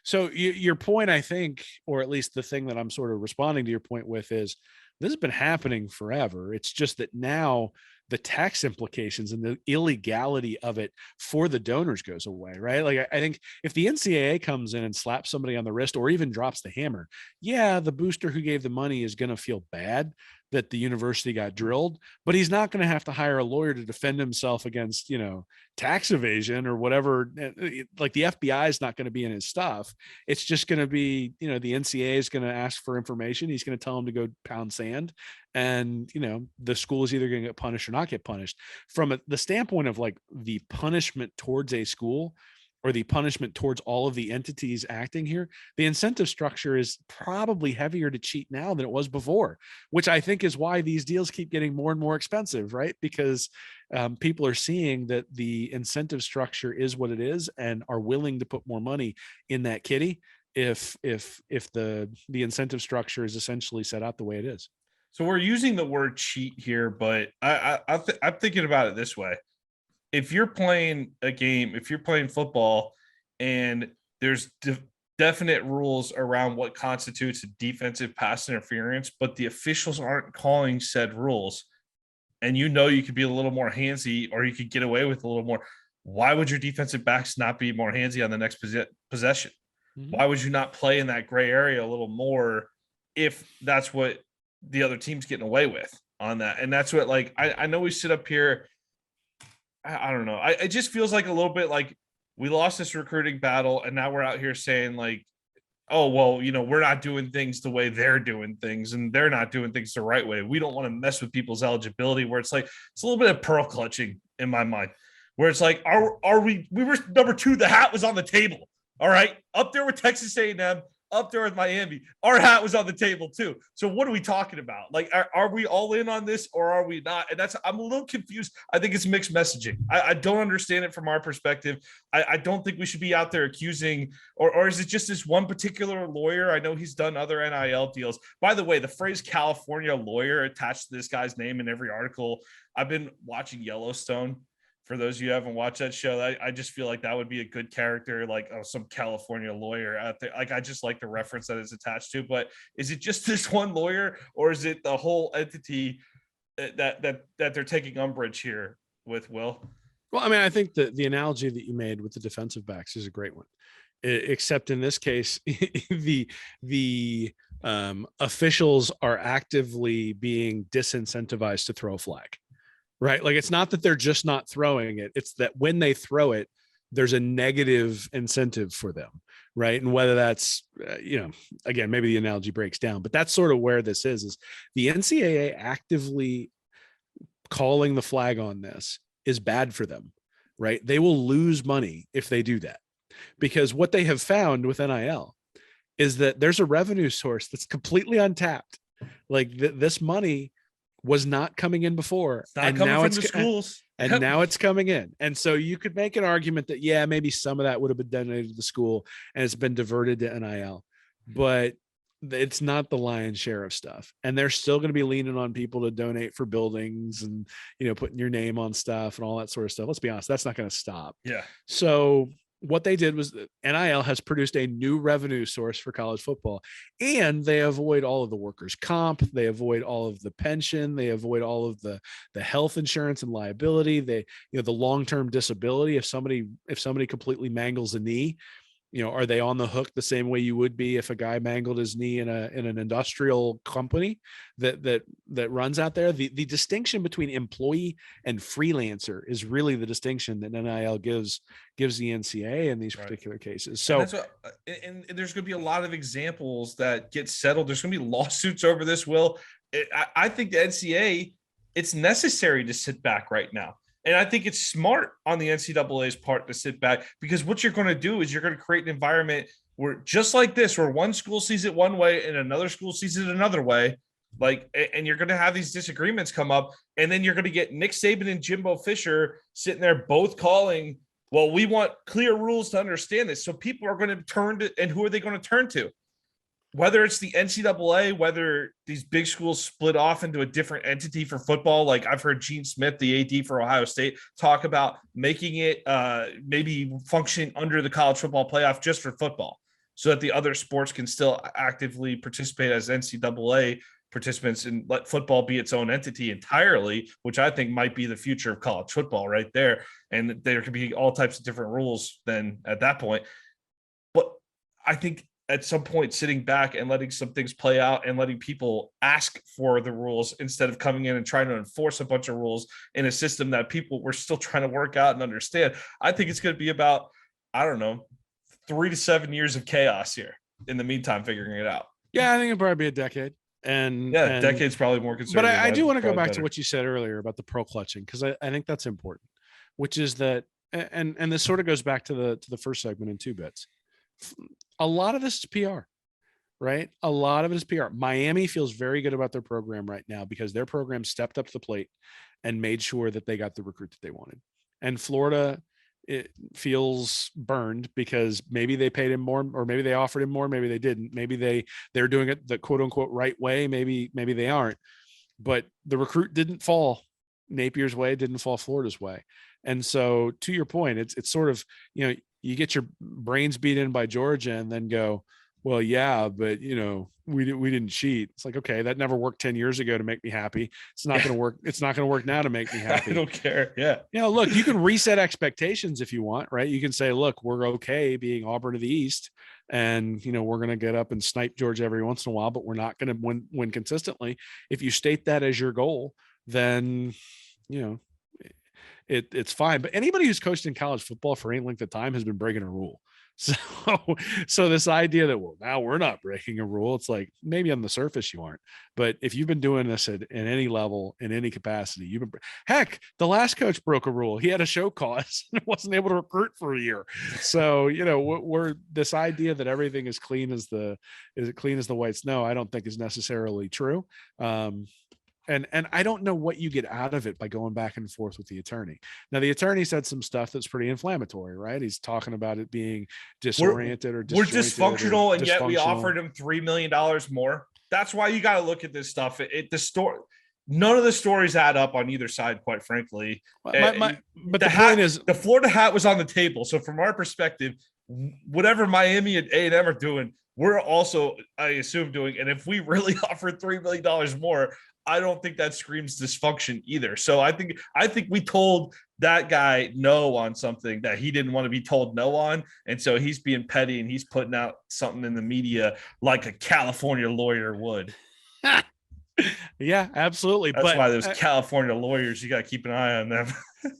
B: So your point, I think, or at least the thing that I'm sort of responding to your point with, is this has been happening forever. It's just that now the tax implications and the illegality of it for the donors goes away, right? Like, I think if the NCAA comes in and slaps somebody on the wrist or even drops the hammer, yeah, the booster who gave the money is going to feel bad that the university got drilled, but he's not going to have to hire a lawyer to defend himself against, tax evasion or whatever. Like, the FBI is not going to be in his stuff. It's just going to be, the NCAA is going to ask for information. He's going to tell him to go pound sand, and, the school is either going to get punished or not get punished. From the standpoint of like the punishment towards a school, or the punishment towards all of the entities acting here, the incentive structure is probably heavier to cheat now than it was before, which I think is why these deals keep getting more and more expensive, right? Because people are seeing that the incentive structure is what it is and are willing to put more money in that kitty if the incentive structure is essentially set out the way it is.
A: So we're using the word cheat here, but I'm thinking about it this way. If you're playing a game, if you're playing football, and there's definite rules around what constitutes a defensive pass interference, but the officials aren't calling said rules, and you could be a little more handsy, or you could get away with a little more, why would your defensive backs not be more handsy on the next possession? Mm-hmm. Why would you not play in that gray area a little more if that's what the other team's getting away with on that? And that's what, like, I know we sit up here, I don't know. It just feels like a little bit like we lost this recruiting battle, and now we're out here saying like, oh, well, we're not doing things the way they're doing things, and they're not doing things the right way. We don't want to mess with people's eligibility, where it's like, it's a little bit of pearl clutching in my mind, where it's like, we were number 2. The hat was on the table. All right. Up there with Texas A&M, up there with Miami, our hat was on the table too. So what are we talking about? Like, are we all in on this, or are we not? And I'm a little confused. I think it's mixed messaging. I don't understand it from our perspective. I don't think we should be out there accusing, or is it just this one particular lawyer? I know he's done other NIL deals. By the way, the phrase California lawyer attached to this guy's name in every article. I've been watching Yellowstone. For those of you who haven't watched that show, I just feel like that would be a good character, like some California lawyer out there. Like, I just like the reference that it's attached to. But is it just this one lawyer, or is it the whole entity that they're taking umbrage here with, Will?
B: Well, I mean, I think the analogy that you made with the defensive backs is a great one. except in this case, the officials are actively being disincentivized to throw a flag, right? Like, it's not that they're just not throwing it. It's that when they throw it, there's a negative incentive for them, right? And whether that's, again, maybe the analogy breaks down, but that's sort of where this is the NCAA actively calling the flag on this is bad for them, right? They will lose money if they do that, because what they have found with NIL is that there's a revenue source that's completely untapped. Like this money was not coming in before,
A: It's not coming from the schools.
B: And now it's coming in. And so you could make an argument that, yeah, maybe some of that would have been donated to the school and it's been diverted to NIL, but it's not the lion's share of stuff. And they're still going to be leaning on people to donate for buildings and, putting your name on stuff and all that sort of stuff. Let's be honest, that's not going to stop.
A: Yeah.
B: So what they did was NIL has produced a new revenue source for college football, and they avoid all of the workers' comp. They avoid all of the pension. They avoid all of the health insurance and liability. They, the long-term disability. If somebody completely mangles a knee, are they on the hook the same way you would be if a guy mangled his knee in an industrial company that runs out there? The distinction between employee and freelancer is really the distinction that NIL gives the NCAA in these particular cases. So,
A: and there's going to be a lot of examples that get settled. There's going to be lawsuits over this. Will, I think the NCAA, it's necessary to sit back right now. And I think it's smart on the NCAA's part to sit back, because what you're going to do is you're going to create an environment where, just like this, where one school sees it one way and another school sees it another way, and you're going to have these disagreements come up, and then you're going to get Nick Saban and Jimbo Fisher sitting there both calling, well, we want clear rules to understand this. So people are going to turn to, and who are they going to turn to? Whether it's the NCAA, whether these big schools split off into a different entity for football, like I've heard Gene Smith, the AD for Ohio State, talk about making it maybe functioning under the college football playoff just for football, so that the other sports can still actively participate as NCAA participants, and let football be its own entity entirely, which I think might be the future of college football right there. And there could be all types of different rules then at that point. But I think at some point, sitting back and letting some things play out and letting people ask for the rules instead of coming in and trying to enforce a bunch of rules in a system that people were still trying to work out and understand. I think it's going to be about, 3 to 7 years of chaos here in the meantime, figuring it out.
B: Yeah, I think it'll probably be a decade. And
A: decade's probably more conservative.
B: But I do want to go back to what you said earlier about the pro clutching, because I think that's important, which is that, and this sort of goes back to the first segment in 2 bits. A lot of this is PR, right? A lot of it is PR. Miami feels very good about their program right now because their program stepped up to the plate and made sure that they got the recruit that they wanted. And Florida, it feels burned because maybe they paid him more, or maybe they offered him more, maybe they didn't. Maybe they're doing it the quote unquote right way. Maybe they aren't. But the recruit didn't fall Napier's way, didn't fall Florida's way. And so, to your point, it's sort of, you get your brains beat in by Georgia and then go, well, yeah, but we didn't cheat. It's like, okay, that never worked 10 years ago to make me happy. It's not going to work. It's not going to work now to make me happy.
A: I don't care. Yeah.
B: Look, you can reset expectations if you want, right? You can say, look, we're okay being Auburn of the East, and we're going to get up and snipe Georgia every once in a while, but we're not going to win consistently. If you state that as your goal, then it's fine. But anybody who's coached in college football for any length of time has been breaking a rule. So this idea that, well, now we're not breaking a rule, it's like, maybe on the surface you aren't, but if you've been doing this at any level, in any capacity, heck, the last coach broke a rule. He had a show cause and wasn't able to recruit for a year. So we're this idea that everything is clean as the white snow, I don't think is necessarily true. And I don't know what you get out of it by going back and forth with the attorney. Now, the attorney said some stuff that's pretty inflammatory, right? He's talking about it being disoriented or
A: we're dysfunctional, and yet we offered him $3 million more. That's why you got to look at this stuff. None of the stories add up on either side, quite frankly.
B: But the point is,
A: the Florida hat was on the table. So from our perspective, whatever Miami and A&M are doing, we're also, I assume, doing. And if we really offered $3 million more, I don't think that screams dysfunction either. So I think we told that guy no on something that he didn't want to be told no on. And so he's being petty and he's putting out something in the media like a California lawyer would.
B: Yeah, absolutely.
A: That's
B: But
A: why those California lawyers, you got to keep an eye on them.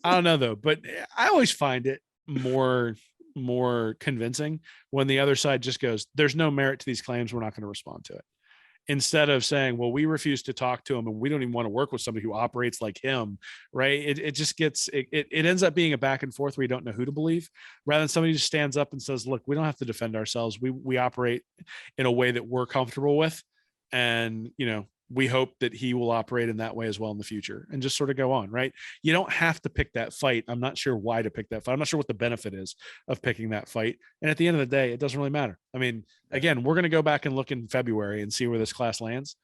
B: I don't know though, but I always find it more convincing when the other side just goes, there's no merit to these claims, we're not going to respond to it, instead of saying, well, we refuse to talk to him and we don't even want to work with somebody who operates like him. Right. It just gets, it ends up being a back and forth where you don't know who to believe, rather than somebody just stands up and says, look, we don't have to defend ourselves. We operate in a way that we're comfortable with. And, we hope that he will operate in that way as well in the future, and just sort of go on. Right. You don't have to pick that fight. I'm not sure why to pick that fight. I'm not sure what the benefit is of picking that fight. And at the end of the day, it doesn't really matter. I mean, again, we're going to go back and look in February and see where this class lands.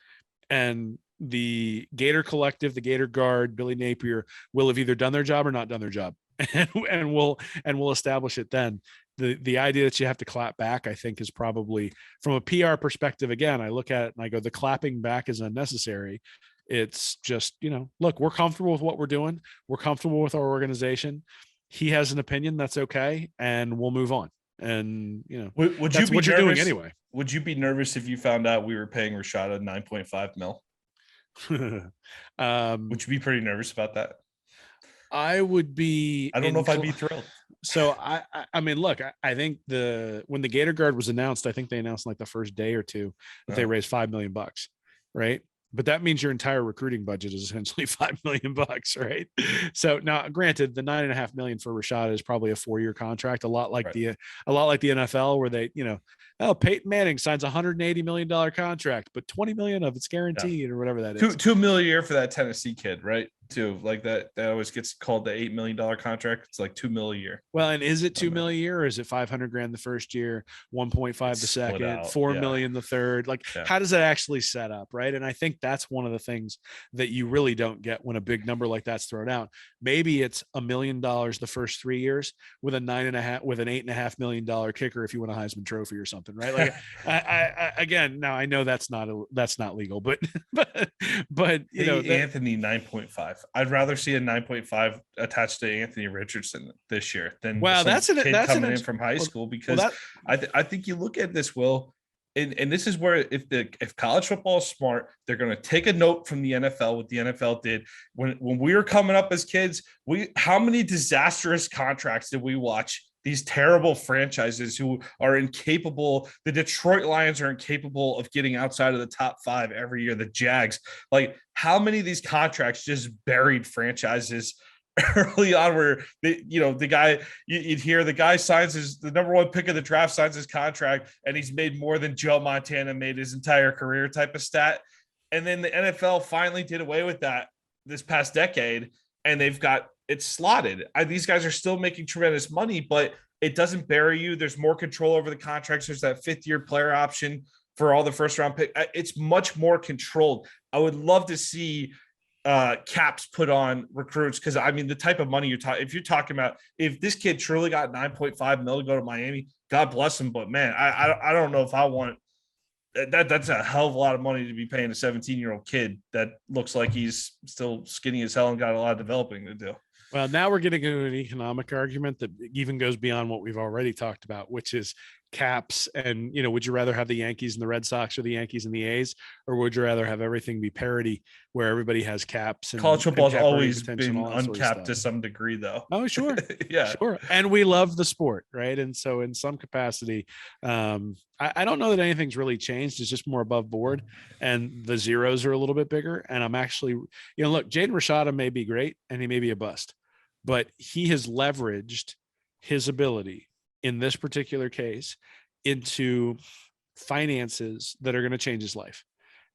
B: And the Gator collective, the Gator guard, Billy Napier, will have either done their job or not done their job. And we'll establish it then. The idea that you have to clap back, I think, is probably, from a PR perspective, again, I look at it and I go, the clapping back is unnecessary. It's just, look, we're comfortable with what we're doing. We're comfortable with our organization. He has an opinion, that's okay, and we'll move on. And
A: would
B: that's
A: you be
B: what
A: nervous,
B: you're doing anyway.
A: Would you be nervous if you found out we were paying Rashada 9.5 mil? Would you be pretty nervous about that?
B: I would be.
A: I don't know if I'd be thrilled.
B: So I mean, look, I think when the Gator Guard was announced, I think they announced like the first day or two that they raised $5 million, right? But that means your entire recruiting budget is essentially $5 million, right? So now, granted, the $9.5 million for Rashada is probably a 4-year contract, a lot like the NFL, where they, Peyton Manning signs $180 million contract, but $20 million of it's guaranteed, or whatever that is.
A: $2 million a year for that Tennessee kid, right? Too, like that always gets called the $8 million contract. It's like $2 million a year.
B: Well, and is it $2 million a year, or is it $500,000 the first year, 1.5 the second, $4 million the third? Like, how does that actually set up, right? And I think that's one of the things that you really don't get when a big number like that's thrown out. Maybe it's $1 million the first 3 years with an $8.5 million kicker if you win a Heisman Trophy or something, right? Like, I again, now I know that's not legal, but
A: Anthony 9.5. I'd rather see a 9.5 attached to Anthony Richardson this year than
B: that's
A: coming in from high school, because I think you look at this, Will, and this is where if college football is smart, they're going to take a note from the NFL, what the NFL did when we were coming up as kids. How many disastrous contracts did we watch? These terrible franchises who are incapable. The Detroit Lions are incapable of getting outside of the top 5 every year. The Jags, like, how many of these contracts just buried franchises early on, where the guy, you'd hear the guy signs the number 1 pick of the draft, signs his contract, and he's made more than Joe Montana made his entire career type of stat. And then the NFL finally did away with that this past decade, and they've got it's slotted. These guys are still making tremendous money, but it doesn't bury you. There's more control over the contracts. There's that 5th-year player option for all the first-round pick. It's much more controlled. I would love to see caps put on recruits, because I mean, the type of money if you're talking about, if this kid truly got 9.5 million to go to Miami, God bless him. But man, I don't know if I want that. That's a hell of a lot of money to be paying a 17-year-old kid that looks like he's still skinny as hell and got a lot of developing to do.
B: Well, now we're getting into an economic argument that even goes beyond what we've already talked about, which is caps. And, would you rather have the Yankees and the Red Sox, or the Yankees and the A's, or would you rather have everything be parity where everybody has caps? And
A: college football has always been
B: uncapped
A: sort of to some degree, though.
B: Oh, sure.
A: Yeah,
B: sure. And we love the sport, right? And so in some capacity, I don't know that anything's really changed. It's just more above board, and the zeros are a little bit bigger. And I'm actually, look, Jaden Rashada may be great and he may be a bust, but he has leveraged his ability in this particular case into finances that are going to change his life.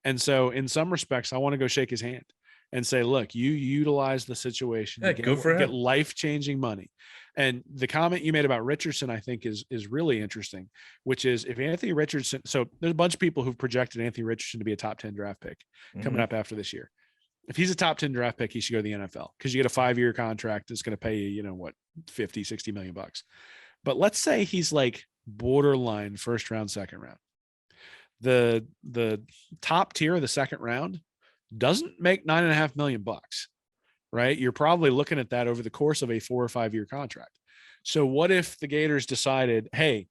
B: And so in some respects, I want to go shake his hand and say, look, you utilize the situation to get life-changing money. And the comment you made about Richardson, I think is really interesting, which is, if Anthony Richardson, so there's a bunch of people who've projected Anthony Richardson to be a top 10 draft pick coming up after this year. If he's a top 10 draft pick, he should go to the NFL, because you get a 5-year contract that's going to pay you, 50, 60 million bucks. But let's say he's like borderline first round, second round. The top tier of the second round doesn't make $9.5 million, right? You're probably looking at that over the course of a 4 or 5 year contract. So what if the Gators decided, hey,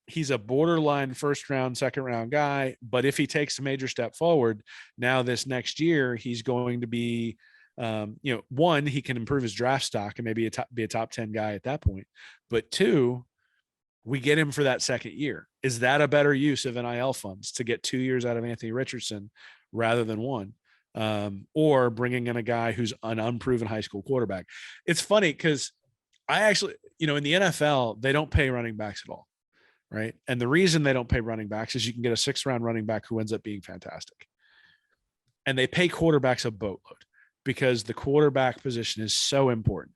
B: he's a borderline first round, second round guy, but if he takes a major step forward, now this next year, he's going to be, one, he can improve his draft stock and maybe be a top 10 guy at that point. But two, we get him for that second year. Is that a better use of NIL funds to get 2 years out of Anthony Richardson rather than one? Or bringing in a guy who's an unproven high school quarterback? It's funny because I actually, in the NFL, they don't pay running backs at all. Right. And the reason they don't pay running backs is you can get a 6th round running back who ends up being fantastic. And they pay quarterbacks a boatload because the quarterback position is so important.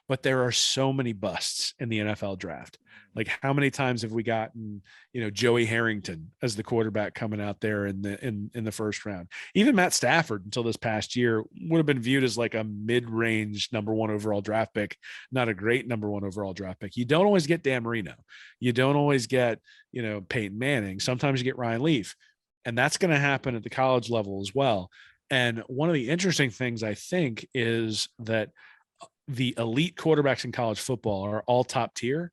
B: But there are so many busts in the NFL draft. Like, how many times have we gotten, Joey Harrington as the quarterback coming out there in the first round? Even Matt Stafford, until this past year, would have been viewed as like a mid-range number 1 overall draft pick, not a great number 1 overall draft pick. You don't always get Dan Marino. You don't always get, Peyton Manning. Sometimes you get Ryan Leaf. And that's going to happen at the college level as well. And one of the interesting things, I think, is that the elite quarterbacks in college football are all top tier,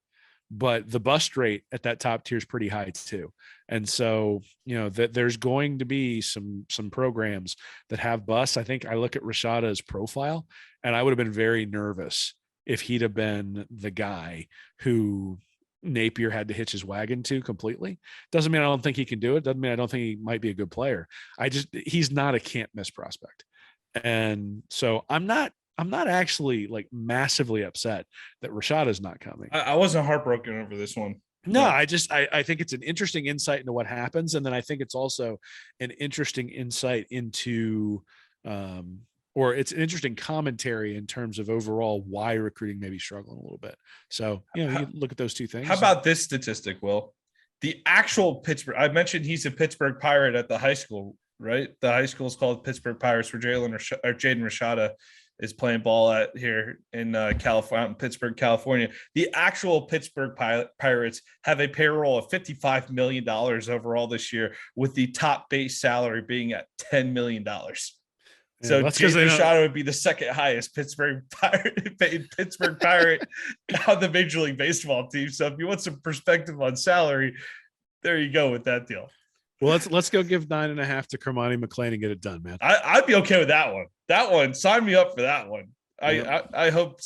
B: but the bust rate at that top tier is pretty high too. And so, that there's going to be some programs that have busts. I think I look at Rashada's profile and I would have been very nervous if he'd have been the guy who Napier had to hitch his wagon to completely. Doesn't mean I don't think he can do it. Doesn't mean I don't think he might be a good player. He's not a can't miss prospect. And so I'm not actually like massively upset that Rashada's not coming.
A: I wasn't heartbroken over this one.
B: No, I think it's an interesting insight into what happens. And then I think it's also an interesting insight into, or it's an interesting commentary in terms of overall why recruiting may be struggling a little bit. So, you look at those two things.
A: How about this statistic, Will? The actual Pittsburgh, I mentioned he's a Pittsburgh Pirate at the high school, right? The high school is called Pittsburgh Pirates, where Jaden Rashada is playing ball at here in California, in Pittsburgh, California. The actual Pittsburgh Pirates have a payroll of $55 million overall this year, with the top base salary being at $10 million. So Jaden Rashada would be the second highest Pittsburgh Pirate on the Major League Baseball team. So if you want some perspective on salary, there you go with that deal.
B: Well, let's go give 9.5 to Kermani McClain and get it done, man.
A: I'd be okay with that one. That one, sign me up for that one. I hope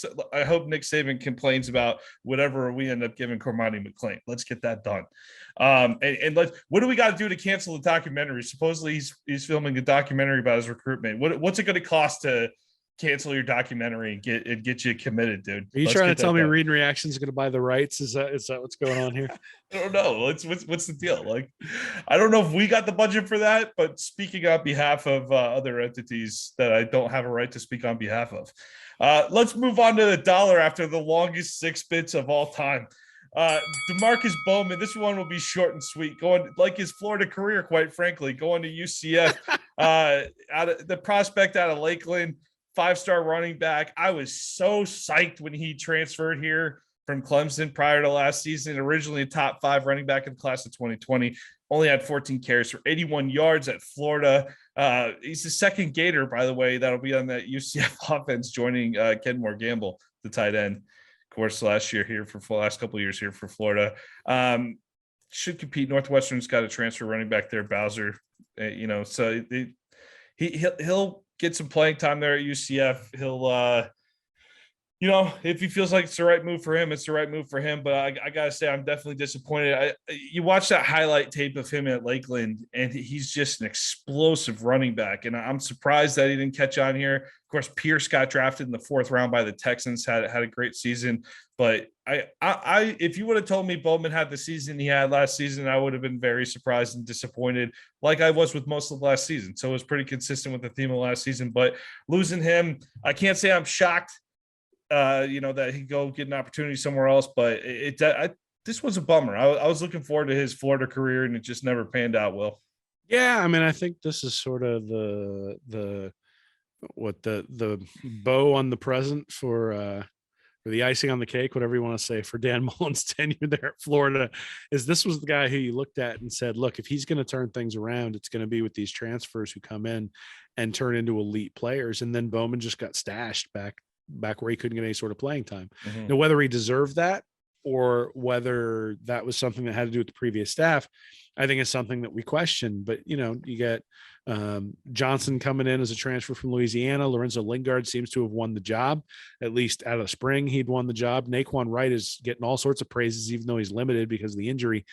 A: Nick Saban complains about whatever we end up giving Kermani McClain. Let's get that done. And what do we got to do to cancel the documentary? Supposedly he's filming a documentary about his recruitment. What's it going to cost to cancel your documentary and get you committed, dude?
B: Are you trying to tell me Read and Reaction is going to buy the rights? Is that what's going on here?
A: I don't know. What's the deal? Like, I don't know if we got the budget for that, but speaking on behalf of other entities that I don't have a right to speak on behalf of. Let's move on to the dollar after the longest 6 bits of all time. DeMarcus Bowman, this one will be short and sweet, going like his Florida career, quite frankly, going to UCF, out of the prospect out of Lakeland, 5-star running back. I was so psyched when he transferred here from Clemson prior to last season. Originally a top 5 running back in the class of 2020, only had 14 carries for 81 yards at Florida. He's the second Gator, by the way, that'll be on that UCF offense, joining Kenmore Gamble, the tight end, of course, last couple of years here for Florida. Should compete. Northwestern's got a transfer running back there, Bowser. So he'll get some playing time there at UCF. He'll, if he feels like it's the right move for him, it's the right move for him. But I gotta say, I'm definitely disappointed. You watch that highlight tape of him at Lakeland, and he's just an explosive running back. And I'm surprised that he didn't catch on here. Of course, Pierce got drafted in the 4th round by the Texans, had a great season. But I if you would have told me Bowman had the season he had last season, I would have been very surprised and disappointed, like I was with most of last season. So it was pretty consistent with the theme of last season. But losing him, I can't say I'm shocked, that he'd go get an opportunity somewhere else. But this was a bummer. I was looking forward to his Florida career, and it just never panned out well.
B: Yeah, I mean, I think this is sort of the bow on the present for or the icing on the cake, whatever you want to say, for Dan Mullen's tenure there at Florida, is this was the guy who you looked at and said, look, if he's going to turn things around, it's going to be with these transfers who come in and turn into elite players. And then Bowman just got stashed back where he couldn't get any sort of playing time.
A: Mm-hmm.
B: Now, whether he deserved that or whether that was something that had to do with the previous staff, I think it's something that we question. But, you know, you get Johnson coming in as a transfer from Louisiana. Lorenzo Lingard seems to have won the job, at least out of spring. He'd won the job. Naquan Wright is getting all sorts of praises, even though he's limited because of the injury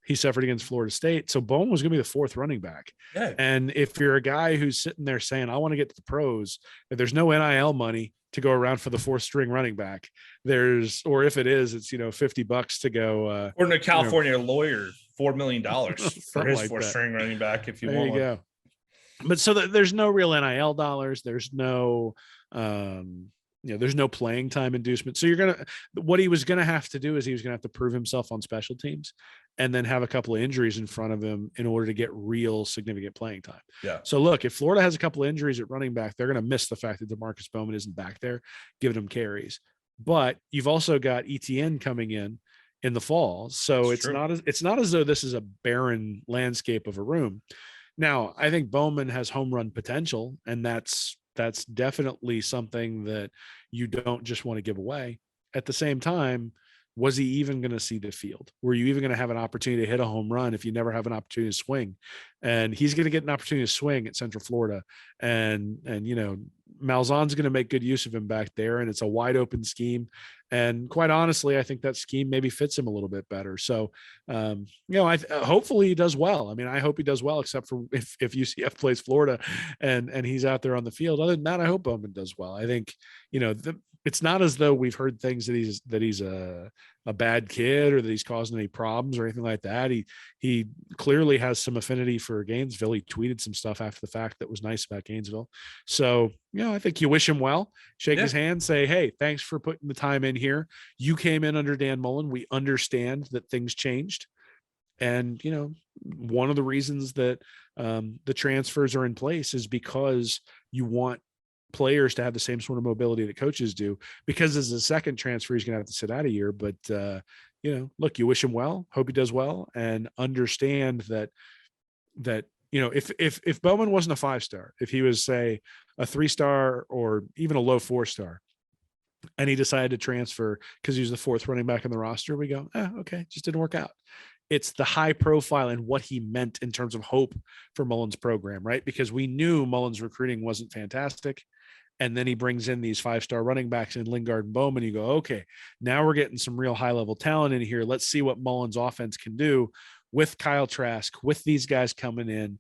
B: he suffered against Florida State. So Bowman was going to be the fourth running back.
A: Yeah.
B: And if you're a guy who's sitting there saying, I want to get to the pros, if there's no NIL money to go around for the fourth string running back, or if it is, it's, $50 to go.
A: Or a California lawyer, $4 million for his
B: like
A: fourth
B: that.
A: string running back. If you
B: There
A: want
B: you
A: one.
B: go. But so there's no real NIL dollars. There's no, there's no playing time inducement. So what he was going to have to do is he was going to have to prove himself on special teams and then have a couple of injuries in front of him in order to get real significant playing time.
A: Yeah.
B: So look, if Florida has a couple of injuries at running back, they're going to miss the fact that DeMarcus Bowman isn't back there giving him carries. But you've also got ETN coming in the fall. So it's not as though this is a barren landscape of a room. Now, I think Bowman has home run potential, and that's definitely something that you don't just want to give away. At the same time, was he even going to see the field? Were you even going to have an opportunity to hit a home run if you never have an opportunity to swing? And he's going to get an opportunity to swing at Central Florida. And Malzahn's going to make good use of him back there. And it's a wide open scheme. And quite honestly, I think that scheme maybe fits him a little bit better. So, hopefully he does well. I mean, I hope he does well, except for if UCF plays Florida and he's out there on the field. Other than that, I hope Bowman does well. I think, it's not as though we've heard things that he's a bad kid or that he's causing any problems or anything like that. He clearly has some affinity for Gainesville. He tweeted some stuff after the fact that was nice about Gainesville. So, I think you wish him well, shake his hand, say, hey, thanks for putting the time in here. You came in under Dan Mullen. We understand that things changed. And, one of the reasons that the transfers are in place is because you want players to have the same sort of mobility that coaches do, because as a second transfer, he's going to have to sit out a year. But, look, you wish him well, hope he does well, and understand that, if Bowman wasn't a 5-star, if he was, say, a 3-star or even a low 4-star, and he decided to transfer because he was the fourth running back on the roster, we go, okay, just didn't work out. It's the high profile and what he meant in terms of hope for Mullen's program, right? Because we knew Mullen's recruiting wasn't fantastic. And then he brings in these 5-star running backs in Lingard and Bowman. You go, okay, now we're getting some real high-level talent in here. Let's see what Mullen's offense can do with Kyle Trask, with these guys coming in,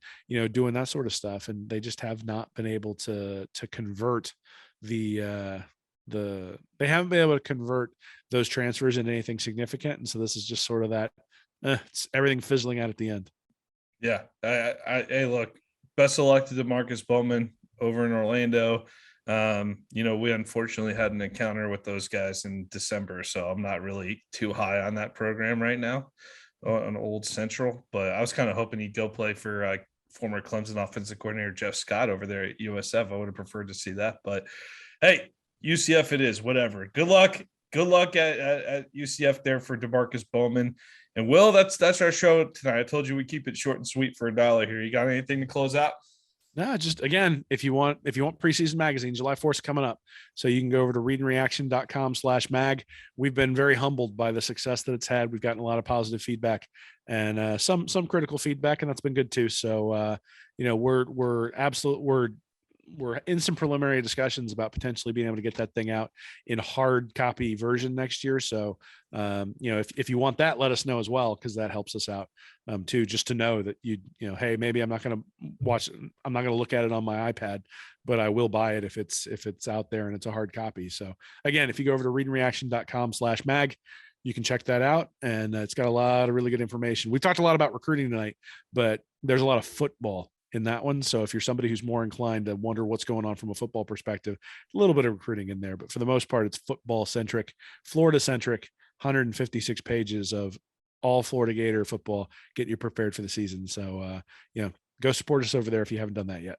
B: doing that sort of stuff. And they just have not been able to convert they haven't been able to convert those transfers into anything significant. And so this is just sort of that, it's everything fizzling out at the end.
A: Yeah. Hey, look, best of luck to DeMarcus Bowman over in Orlando. We unfortunately had an encounter with those guys in December, so I'm not really too high on that program right now on Old Central, but I was kind of hoping he'd go play for former Clemson offensive coordinator Jeff Scott over there at USF. I would have preferred to see that, but hey, UCF it is, whatever. Good luck at UCF there for DeMarcus Bowman. And Will, that's our show tonight. I told you we keep it short and sweet for $1 here. You got anything to close out?
B: No, just again, if you want preseason magazine, July 4th is coming up. So you can go over to readandreaction.com/mag. We've been very humbled by the success that it's had. We've gotten a lot of positive feedback and some critical feedback, and that's been good too. So we're in some preliminary discussions about potentially being able to get that thing out in hard copy version next year. So, if you want that, let us know as well, because that helps us out too, just to know that hey, maybe I'm not going to look at it on my iPad, but I will buy it if it's out there and it's a hard copy. So again, if you go over to readandreaction.com/mag, you can check that out. And it's got a lot of really good information. We talked a lot about recruiting tonight, but there's a lot of football in that one. So if you're somebody who's more inclined to wonder what's going on from a football perspective, a little bit of recruiting in there, but for the most part, it's football centric, Florida centric, 156 pages of all Florida Gator football, get you prepared for the season. So, go support us over there if you haven't done that yet.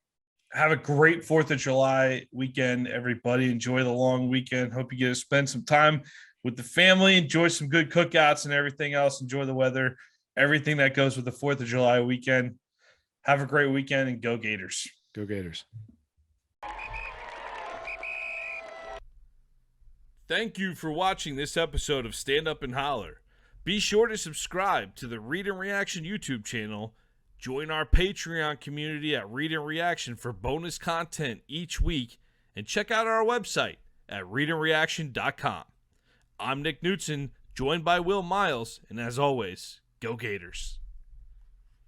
A: Have a great 4th of July weekend, everybody. Enjoy the long weekend. Hope you get to spend some time with the family. Enjoy some good cookouts and everything else. Enjoy the weather, everything that goes with the 4th of July weekend. Have a great weekend and go Gators.
B: Go Gators.
C: Thank you for watching this episode of Stand Up and Holler. Be sure to subscribe to the Read and Reaction YouTube channel. Join our Patreon community at Read and Reaction for bonus content each week. And check out our website at readandreaction.com. I'm Nick Knudsen, joined by Will Miles. And as always, go Gators.